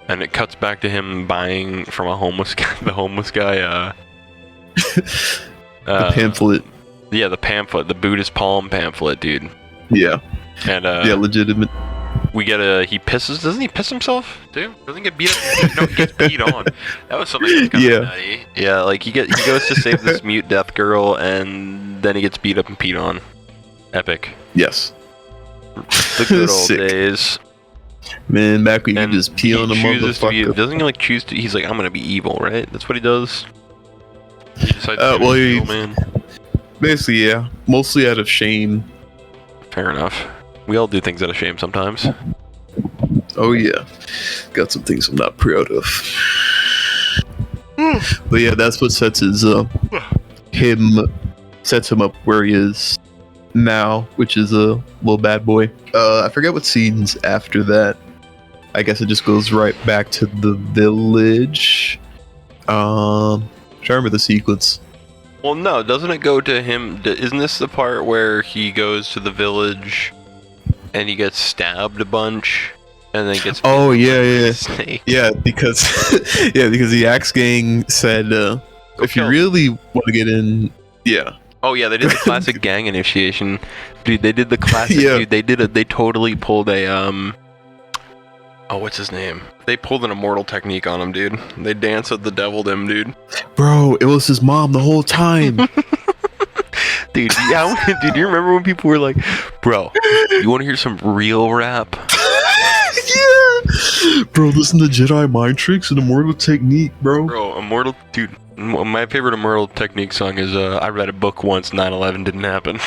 And it cuts back to him buying from a homeless guy, the pamphlet. Yeah, the pamphlet, the Buddhist palm pamphlet, dude. Yeah. And legitimate. We get he pisses. Doesn't he piss himself, dude? Doesn't he get beat up? No, he gets beat on. That was something that's kind of nutty. Yeah, like he goes to save this mute death girl, and then he gets beat up and peed on. Epic. Yes. The good old days. Man, back when you just pee on the motherfucker. Doesn't he like choose to? He's like, I'm gonna be evil, right? That's what he does. He decides man. Basically, Basically, yeah. Mostly out of shame. Fair enough. We all do things out of shame sometimes. Oh yeah, got some things I'm not proud of. But yeah, that's what sets him up where he is now, which is a little bad boy. I forget what scenes after that. I guess it just goes right back to the village. Trying to remember the sequence. Well, no, doesn't it go to him? Isn't this the part where he goes to the village and he gets stabbed a bunch and then gets? Oh yeah, snake? Yeah, because because the Axe Gang said if you really want to get in, yeah. Oh yeah, they did the classic gang initiation, dude. They did the classic. Yeah. Dude, they totally pulled a Oh, what's his name? They pulled an immortal technique on him, dude. They danced with the devil him, dude. Bro, it was his mom the whole time. Dude, yeah, dude, you remember when people were like, bro, you want to hear some real rap? Yeah. Bro, listen to Jedi mind tricks and immortal technique, bro. Bro, immortal, dude. My favorite immortal technique song is I read a book once, 9/11 didn't happen.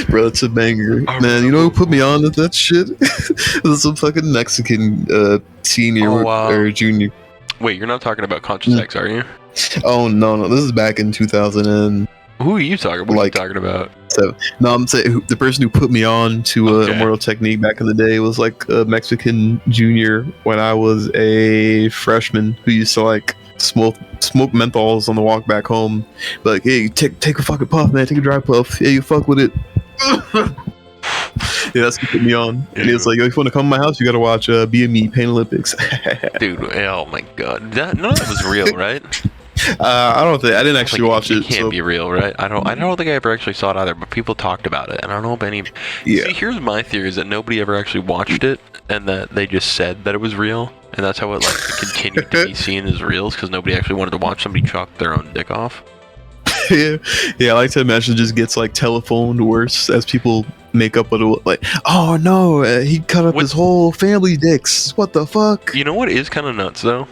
Bro, that's a banger. Man, you know who put me on to that shit? That's some fucking Mexican senior or junior. Wait, you're not talking about Conscious X, are you? Oh no, this is back in 2000 and... Who are you talking about? What are you talking about? So, no, I'm saying the person who put me on to immortal technique back in the day was like a Mexican junior when I was a freshman who used to like smoke menthols on the walk back home. But like, hey, take a fucking puff, man. Take a dry puff. Yeah, you fuck with it. Yeah, that's what put me on. Yeah. And it's like, if you want to come to my house, you gotta watch BME Pain Olympics. Dude, oh my god, none of that was real, right? I don't think I didn't actually watch it. It can't be real, right? I don't think I ever actually saw it either, but people talked about it, and I don't know if any. Yeah. See, here's my theory: is that nobody ever actually watched it, and that they just said that it was real, and that's how it like continued to be seen as real, because nobody actually wanted to watch somebody chalk their own dick off. Yeah, I like to imagine it just gets like telephoned worse as people make up with it. Like, oh no, he cut up his whole family dicks. What the fuck? You know what is kind of nuts though?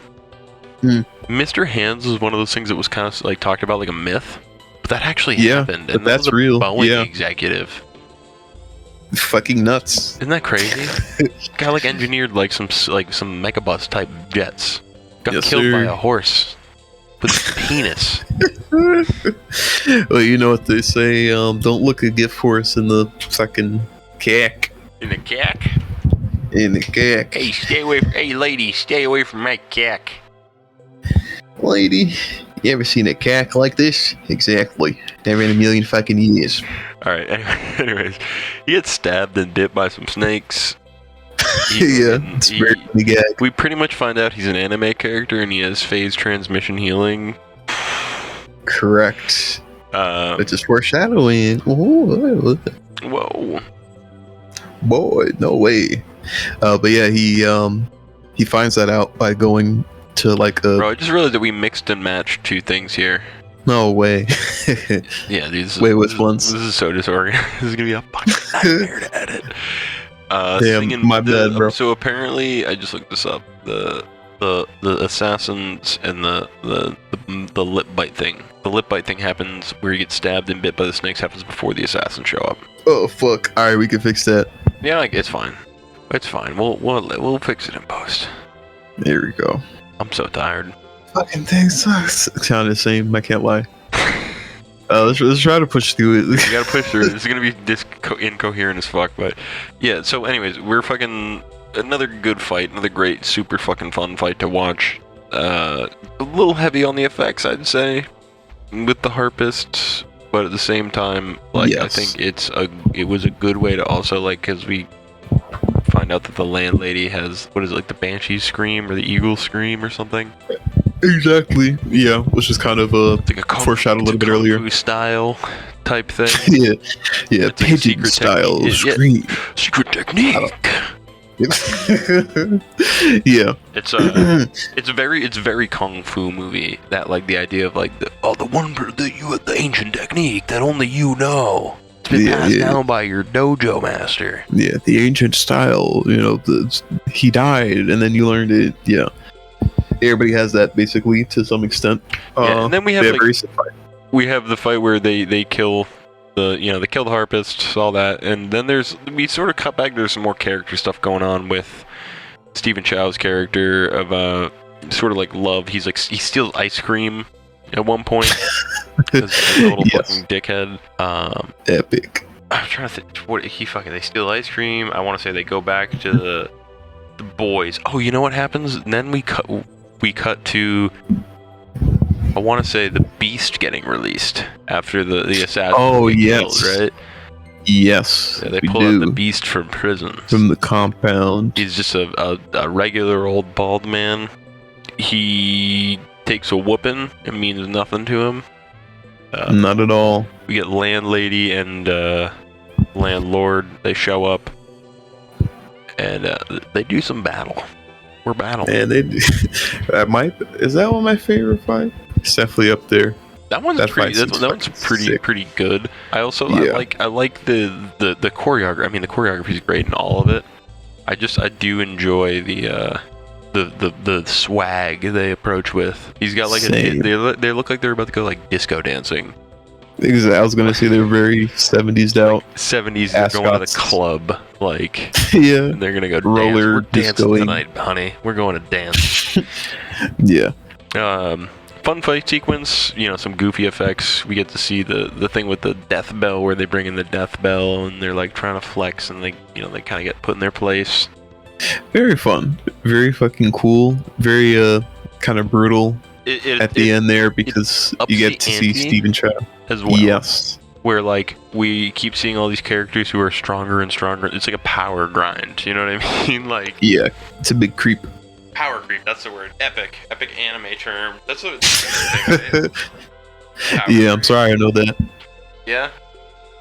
Mr. Hands was one of those things that was kind of like talked about like a myth, but that actually happened. But that's real. Boeing executive. Fucking nuts. Isn't that crazy? Guy like engineered like some megabus type jets. Got killed by a horse with a penis. Well, you know what they say, don't look a gift horse in the fucking cack. In the cack? In the cack. Hey, hey lady, stay away from my cack. Lady, you ever seen a cack like this? Exactly. Never in a million fucking years. Alright, anyways, he gets stabbed and bit by some snakes. It's very funny gag. We pretty much find out he's an anime character and he has phase transmission healing. Correct. It's just foreshadowing. Whoa. Boy, no way. But yeah, he finds that out by going to like a... Bro, I just realized that we mixed and matched two things here. No way. Yeah, dude. Wait, which ones? This is so disorganized. This is gonna be a fucking nightmare to edit. Damn, my bad, bro. So apparently, I just looked this up. The assassins and the lip bite thing. The lip bite thing happens where you get stabbed and bit by the snakes. Happens before the assassins show up. Oh fuck! All right, we can fix that. Yeah, like, it's fine. It's fine. We'll fix it in post. There we go. I'm so tired. Fucking thing sucks. It's kind of the same. I can't lie. Let's try to push through it. You gotta push through it. This is gonna be incoherent as fuck, but yeah. So, anyways, we're fucking another good fight, another great, super fucking fun fight to watch. A little heavy on the effects, I'd say, with the harpists, but at the same time, like I think it was a good way to also like because we find out that the landlady has what is it, like the banshee scream or the eagle scream or something. Exactly. Yeah, which is kind of like a foreshadowed a little bit earlier. Kung Fu style type thing. Yeah, it's pigeon like style scream. Secret technique. Yeah. It's a very kung fu movie. That like the idea of like the ancient technique that only you know. It's been passed down by your dojo master. Yeah, the ancient style. You know, he died and then you learned it. Yeah. Everybody has that basically to some extent. Yeah, and then we have the fight where they kill they kill the harpists, all that, and then we sort of cut back. There's some more character stuff going on with Stephen Chow's character of sort of like love. He steals ice cream at one point. He's a little fucking dickhead. Epic. I'm trying to think. They steal ice cream. I want to say they go back to the boys. Oh, you know what happens? And then we cut to, I want to say, the Beast getting released after the assassins. Oh, yes. Killed, right? Yes. Yeah, they pull out the Beast from prison. From the compound. He's just a regular old bald man. He takes a whooping. It means nothing to him. Not at all. We get landlady and landlord. They show up. And they do some battle. We're battling. And they do. Is that one of my favorite fights? It's definitely up there. That one's pretty good. I also I like the choreography. I mean, the choreography is great in all of it. I do enjoy the swag they approach with. He's got like they look like they're about to go like disco dancing. Exactly. I was gonna say they're very 70s out. 70s. They're going to the club, like yeah. And they're gonna go roller dance. We're dancing tonight, honey. We're going to dance. Yeah. Fun fight sequence. Some goofy effects. We get to see the thing with the death bell, where they bring in the death bell and they're like trying to flex, and they kind of get put in their place. Very fun. Very fucking cool. Very kind of brutal at the end there, because you get to see Stephen Chow as well. Yes. Where like we keep seeing all these characters who are stronger and stronger. It's like a power grind. You know what I mean? Like, yeah, it's a big creep. Power creep. That's the word. Epic anime term. That's what thing. Yeah, I'm sorry, I know that. Yeah.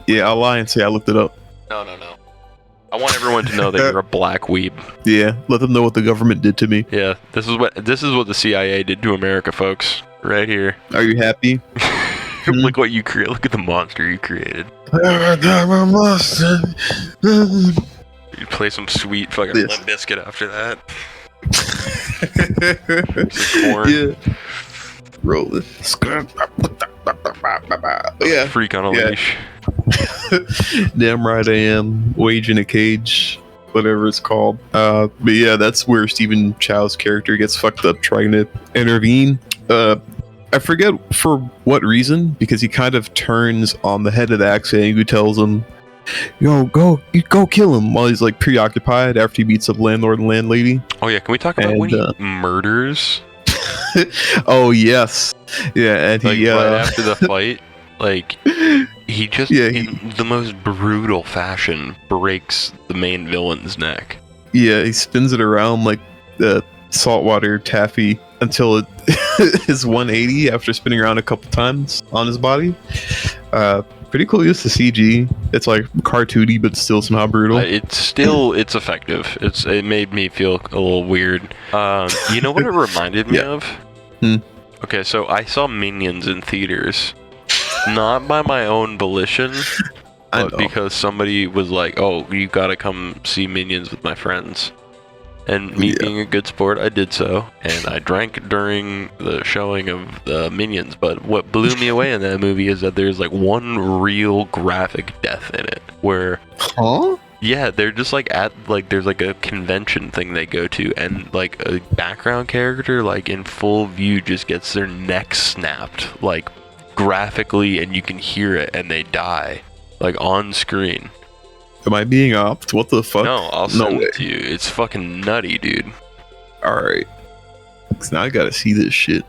Yeah, I'll lie and say I looked it up. No. I want everyone to know that you're a black weeb. Yeah, let them know what the government did to me. Yeah, this is what the CIA did to America, folks. Right here. Are you happy? Look what you create. Look at the monster you created. You play some sweet fucking Limp Bizkit after that. Corn. Yeah. Roll it. Yeah. Freak on a leash. Damn right I am. Wage in a cage. Whatever it's called. But yeah, that's where Stephen Chow's character gets fucked up trying to intervene. I forget for what reason, because he kind of turns on the head of the Axang, who tells him, "Yo, go kill him," while he's like preoccupied after he beats up landlord and landlady. Oh yeah, can we talk about when he murders? Oh yes, yeah, and like, he right after the fight, like he just in the most brutal fashion breaks the main villain's neck. Yeah, he spins it around like the saltwater taffy until it is 180 after spinning around a couple times on his body. Pretty cool use of CG. It's like cartoony, but still somehow brutal. It's effective. It made me feel a little weird. You know what it reminded me of? Okay, so I saw Minions in theaters, not by my own volition, but because somebody was like, "Oh, you gotta come see Minions with my friends." And me being a good sport, I did so, and I drank during the showing of the Minions. But what blew me away in that movie is that there's like one real graphic death in it, where yeah, they're just like there's like a convention thing they go to, and like a background character like in full view just gets their neck snapped like graphically, and you can hear it, and they die like on screen. Am I being opt? What the fuck? No, I'll send it to you. It's fucking nutty, dude. Alright. Cause now I gotta see this shit.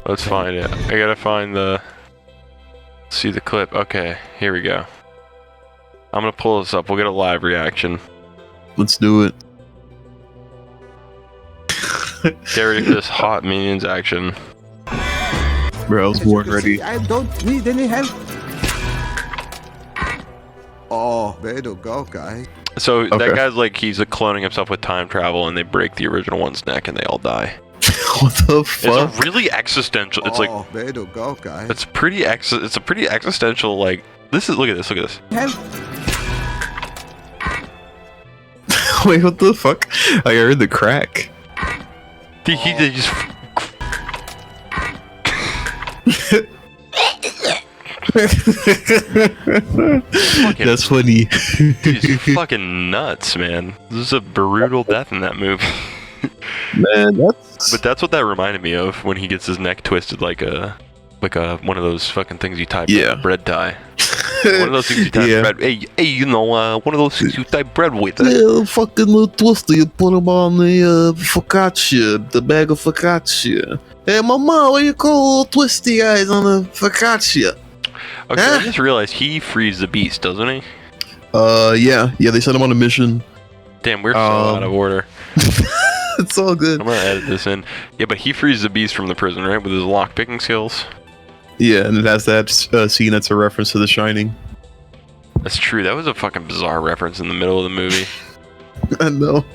Let's find it. I gotta find see the clip. Okay, here we go. I'm gonna pull this up. We'll get a live reaction. Let's do it. Get ready for this hot Minions action. Bro, I was born ready. I don't need any help. Oh, way to go, guy. So that guy's like, he's cloning himself with time travel, and they break the original one's neck, and they all die. What the fuck? It's a really existential. It's like, way to go, guy. It's pretty It's a pretty existential. Like, this is. Look at this. Look at this. Help. Wait, what the fuck? I heard the crack. He just. That's funny. He's fucking nuts, man. This is a brutal death in that movie. Man, But that's what that reminded me of when he gets his neck twisted like a one of those fucking things you tie bread tie. One of those things you tie bread. Hey, you know, one of those things you tie bread with. Yeah, fucking little twister. You put them on the focaccia, the bag of focaccia. Hey, mama, what do you call little twisty eyes on the focaccia? Okay, I just realized he frees the beast, doesn't he? Yeah, they sent him on a mission. Damn, we're so out of order. It's all good. I'm gonna edit this in. Yeah, but he frees the beast from the prison, right, with his lock-picking skills? Yeah, and it has that scene that's a reference to The Shining. That's true. That was a fucking bizarre reference in the middle of the movie. I know.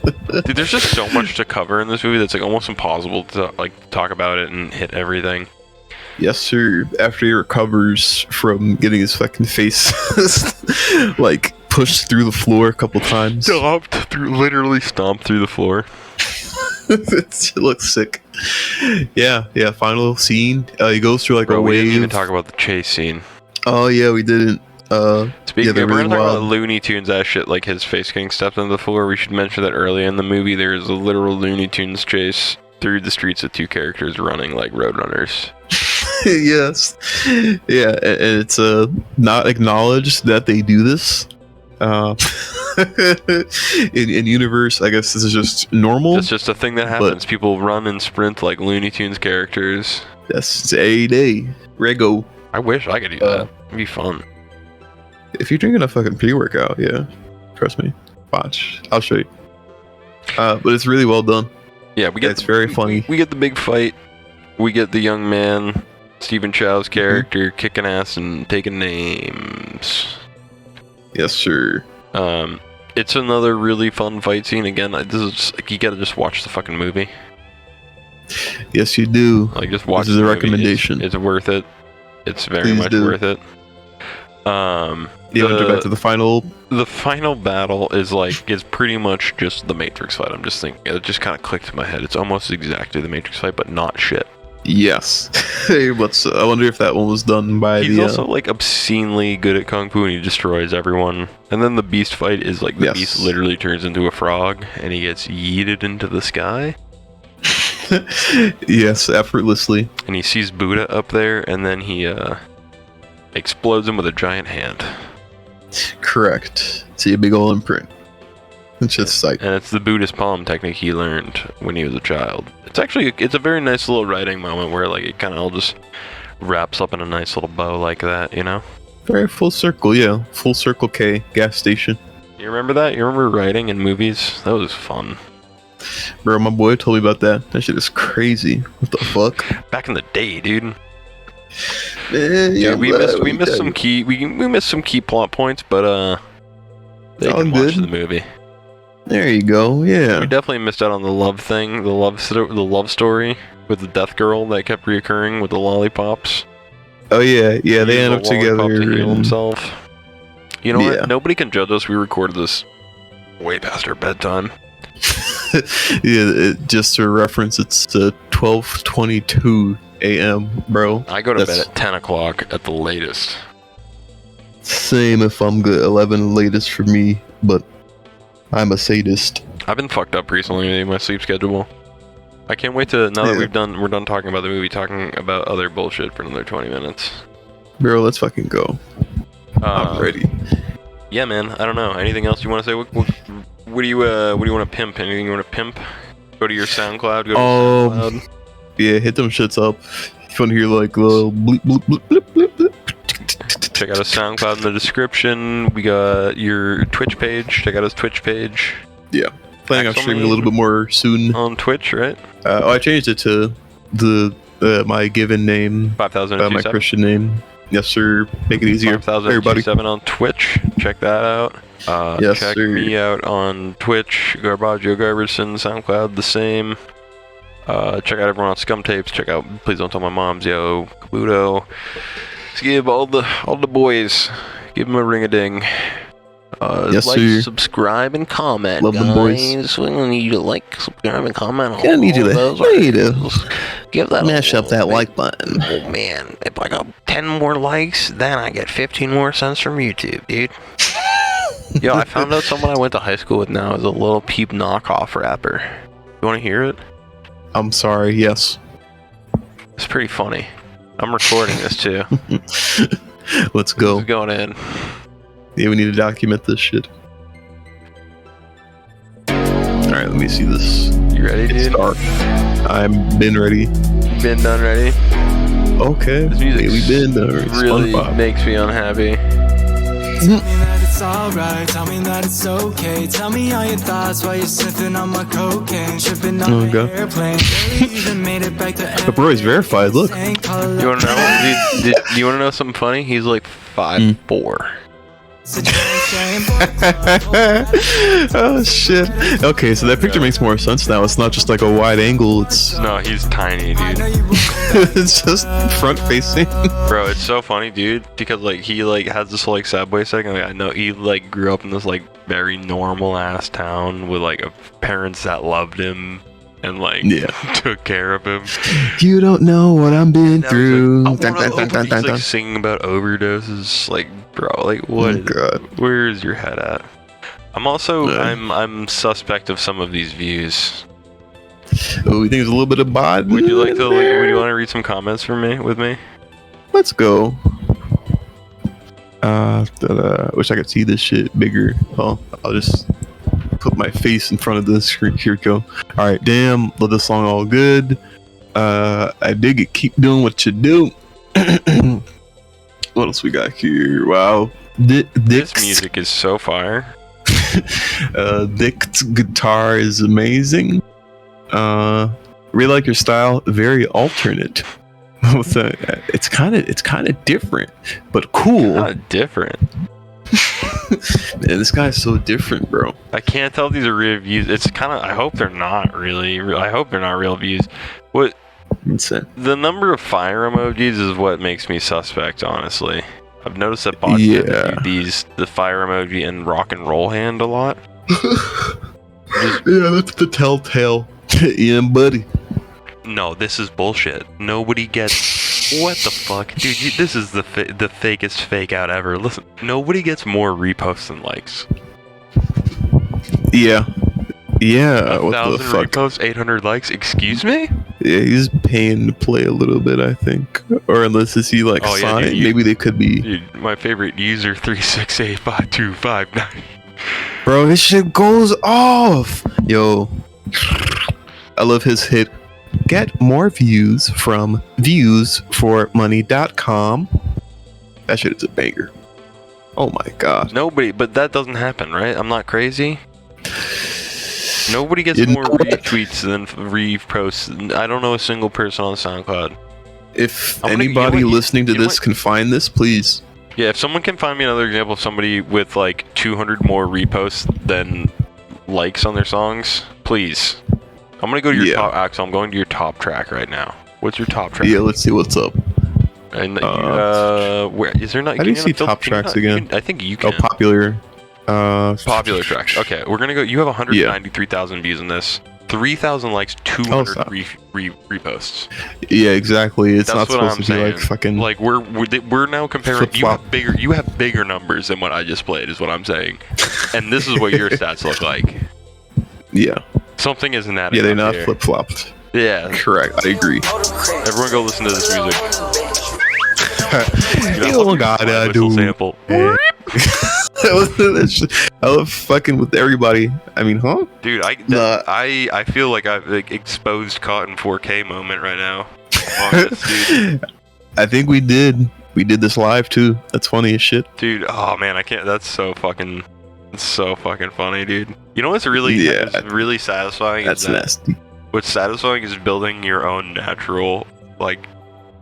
Dude, there's just so much to cover in this movie that's like almost impossible to like talk about it and hit everything. Yes, sir. After he recovers from getting his fucking face like pushed through the floor a couple times. Literally stomped through the floor. It looks sick. Yeah. Final scene. He goes through like a wave. We didn't even talk about the chase scene. Oh yeah, we didn't. Speaking of, we're gonna talk about Looney Tunes ass shit, like his face getting stepped on the floor. We should mention that earlier in the movie, there is a literal Looney Tunes chase through the streets with two characters running like roadrunners. Yes. Yeah, and it's not acknowledged that they do this. In universe, I guess this is just normal. It's just a thing that happens. People run and sprint like Looney Tunes characters. Yes, it's a day. Rego. I wish I could do that. It'd be fun. If you're drinking a fucking pre-workout, yeah. Trust me. Watch. I'll show you. But it's really well done. Yeah, it's very funny. We get the big fight. We get the young man, Stephen Chow's character, kicking ass and taking names. Yes, sir. It's another really fun fight scene. Again, this is just, like, you gotta just watch the fucking movie. Yes, you do. Like, just watch. This is a recommendation. It's worth it. It's very much worth it. You want to go back to the final? The final battle is pretty much just the Matrix fight. I'm just thinking, it just kind of clicked in my head. It's almost exactly the Matrix fight, but not shit. Yes. I wonder if that one was done by He's also like obscenely good at kung fu, and he destroys everyone. And then the beast fight is like the beast literally turns into a frog, and he gets yeeted into the sky. Yes, effortlessly. And he sees Buddha up there, and then he explodes him with a giant hand. Correct. See a big ol' imprint. It's just like, and it's the Buddhist palm technique he learned when he was a child. It's a very nice little writing moment where like it kind of all just wraps up in a nice little bow like that, you know? Very full circle, yeah. Full Circle K gas station. You remember that? You remember writing in movies? That was fun. Bro, my boy told me about that. That shit is crazy. What the fuck? Back in the day, dude. Man, we missed some key plot points, but they can watch the movie. There you go. Yeah. We definitely missed out on the love thing, the love story with the death girl that kept reoccurring with the lollipops. Oh yeah, they end up together to heal himself. You know what? Nobody can judge us. We recorded this way past our bedtime. Yeah, just to reference, it's 12:22 a.m., bro. I go to bed at 10 o'clock at the latest. Same if I'm good. 11 latest for me, but I'm a sadist. I've been fucked up recently in my sleep schedule. I can't wait to, now that we're done talking about the movie, talking about other bullshit for another 20 minutes. Bro, let's fucking go. I'm ready. Yeah, man. I don't know. Anything else you want to say? What do you want to pimp? Anything you want to pimp? Go to your SoundCloud. SoundCloud. Yeah, hit them shits up. If you want to hear like little bleep bleep bleep bleep bleep bleep. Check out his SoundCloud in the description. We got your Twitch page. Check out his Twitch page. Yeah, planning on streaming a little bit more soon on Twitch, right? I changed it to my given name, 5002seven. My Christian name. Yes, sir. Make it easier. 5002seven on Twitch. Check that out. Yes, check sir. me out on Twitch. Garbaggio Garberson. SoundCloud the same. Check out everyone on Scum Tapes. Check out Please Don't Tell My Moms. Yo, Kabuto. Let's give all the boys, give them a ring-a-ding. Yes, like, sir. subscribe, and comment. Love them boys. guys. We need you to like, subscribe, and comment. On I need you all to- those I need to articles. Give that Mash a up that big- like button. Oh man, if I got 10 more likes, then I get 15 more cents from YouTube, dude. Yo, I found out someone I went to high school with now is a Lil Peep knockoff rapper. You want to hear it? I'm sorry. Yes. It's pretty funny. I'm recording this too. Let's go. This is going in. Yeah, we need to document this shit. Alright, let me see this. You ready, It's dude? dark. I'm been ready. Been done ready? Okay. This music We've been done. It's really SpongeBob. makes me unhappy. Tell me that it's alright, tell me that it's okay. Tell me all your thoughts while you're sniffing on my cocaine. Tripping on an Okay. airplane. Barely even made it back to The bro is verified. Look. You wanna know? Dude, you wanna know something funny? He's like 5'4". Oh shit. Okay, so that picture makes more sense now. It's not just like a wide angle. It's No, he's tiny, dude. it's just front facing. Bro, it's so funny, dude, because like he like has this like subway second. Like, I know he like grew up in this like very normal ass town with like parents that loved him and like Yeah. took care of him. You don't know what I've been Now through. he's like, he's like singing about overdoses. Like, bro, like what? Oh, God. Where is your head at? I'm also Yeah. I'm suspect of some of these views. Oh, you think there's a little bit of bod? Would you like to? Like, would you want to read some comments for me with me? Let's go. Wish I could see this shit bigger. Oh, I'll just put my face in front of the screen. Here we go. All right, damn. Love this song all good. I dig it. Keep doing what you do. What else we got here? Wow. This music is so fire. Dick's guitar is amazing. Really like your style. Very alternate. It's kind of different, but cool. Not different. Man, this guy's so different, bro. I can't tell if these are real views. It's kind of. I hope they're not really. I hope they're not real views. What? Insane. The number of fire emojis is what makes me suspect, honestly. I've noticed that bots Yeah. use the fire emoji and rock and roll hand a lot. Yeah, that's the telltale. Yeah, buddy. No, this is bullshit. Nobody gets. What the fuck, dude? This is the fakest fake out ever. Listen, nobody gets more reposts than likes. Yeah. Yeah. What the 1,000 fuck? reposts, 800 likes. Excuse me? Yeah, he's paying to play a little bit, I think. Or unless is he like Oh, yeah, signed, dude, maybe they could be. Dude, my favorite user 3685259. Bro, his shit goes off. Yo, I love his hit. Get more views from viewsformoney.com. That shit is a banger. Oh my god. Nobody, but that doesn't happen, right? I'm not crazy. Nobody gets You more know what? retweets than reposts. I don't know a single person on SoundCloud. If I'm gonna- anybody you know what, listening to you know this what? can find this, please. Yeah, if someone can find me another example of somebody with like 200 more reposts than likes on their songs, please. I'm gonna go to your Yeah. top. Axel, I'm going to your top track right now. What's your top track? Yeah, let's see what's up. And Uh, where is there not? how do can you see not top can you tracks not- you again? can- I think you Oh, can. popular. Popular tracks. Okay, we're gonna go. You have 193,000 views in this. 3,000 likes, 200 stop. reposts. Yeah, exactly. It's That's not what supposed I'm to be saying. like fucking. Like we're now comparing. You Flip-flop. have bigger. You have bigger numbers than what I just played. Is what I'm saying. And this is what your stats look like. Yeah. Something isn't adding Yeah, they're up not here. flip flopped. Yeah. Correct. I agree. Everyone go listen to this music. Oh god, I do. Sample. I love fucking with everybody. I mean, huh? Dude, Nah. I feel like I've like, exposed Cotton 4K moment right now. On this, dude. I think we did. We did this live too. That's funny as shit. Dude, oh man, I can't. That's so fucking funny, dude. You know what's really Yeah. is really satisfying? That's is that nasty. What's satisfying is building your own natural, like,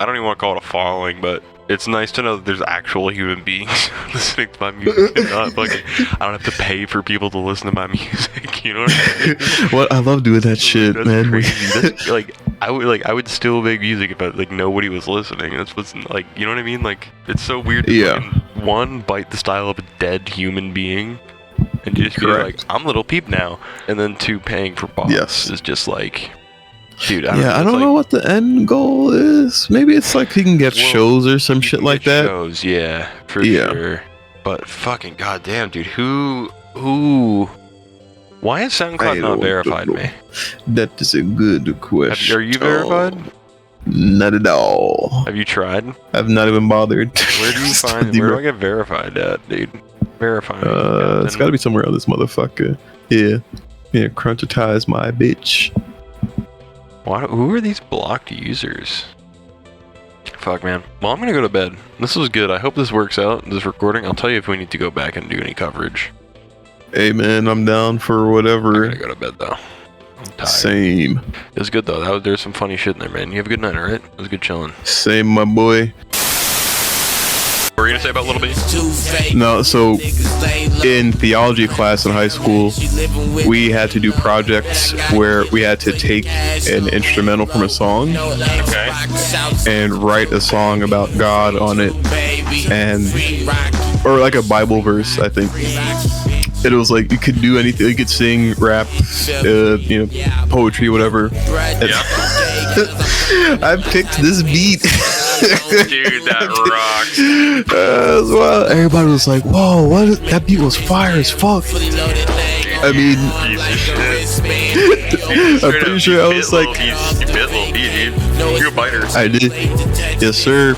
I don't even want to call it a following, but it's nice to know that there's actual human beings listening to my music and not fucking. I don't have to pay for people to listen to my music. You know what I mean? What I love doing that shit, That's man. crazy. That's, like I would still make music if nobody was listening. That's what's like, you know what I mean? Like it's so weird to Yeah. fucking one, bite the style of a dead human being, and just be Correct. like, I'm Little Peep now, and then two, paying for bots is just like, dude, I don't know what the end goal is. Maybe it's like he can get shows or some shit like that. Shows, yeah, for sure. But fucking goddamn, dude, who? Why has SoundCloud not verified me? That is a good question. Are you verified? Not at all. Have you tried? I've not even bothered. Where do you find? Where do I get verified at, dude? Verify. It's got to be somewhere on this motherfucker. Yeah, crunchitize my bitch. Who are these blocked users? Fuck, man. Well, I'm gonna go to bed. This was good. I hope this works out. This recording. I'll tell you if we need to go back and do any coverage. Hey, man, I'm down for whatever. I'm gonna go to bed though. I'm tired. Same. It was good though. There's some funny shit in there, man. You have a good night, alright? It was good chilling. Same, my boy. What were you gonna say about Little B? No, so in theology class in high school, we had to do projects where we had to take an instrumental from a song and write a song about God on it, or like a Bible verse, I think. It was like you could do anything. You could sing, rap, poetry, whatever. I picked this beat. Dude, that rocks. Well, everybody was like, "Whoa, that beat was fire as fuck." I mean, I'm pretty sure I was like, you bit Lil B, dude. You're a biter. I did. Yes, sir.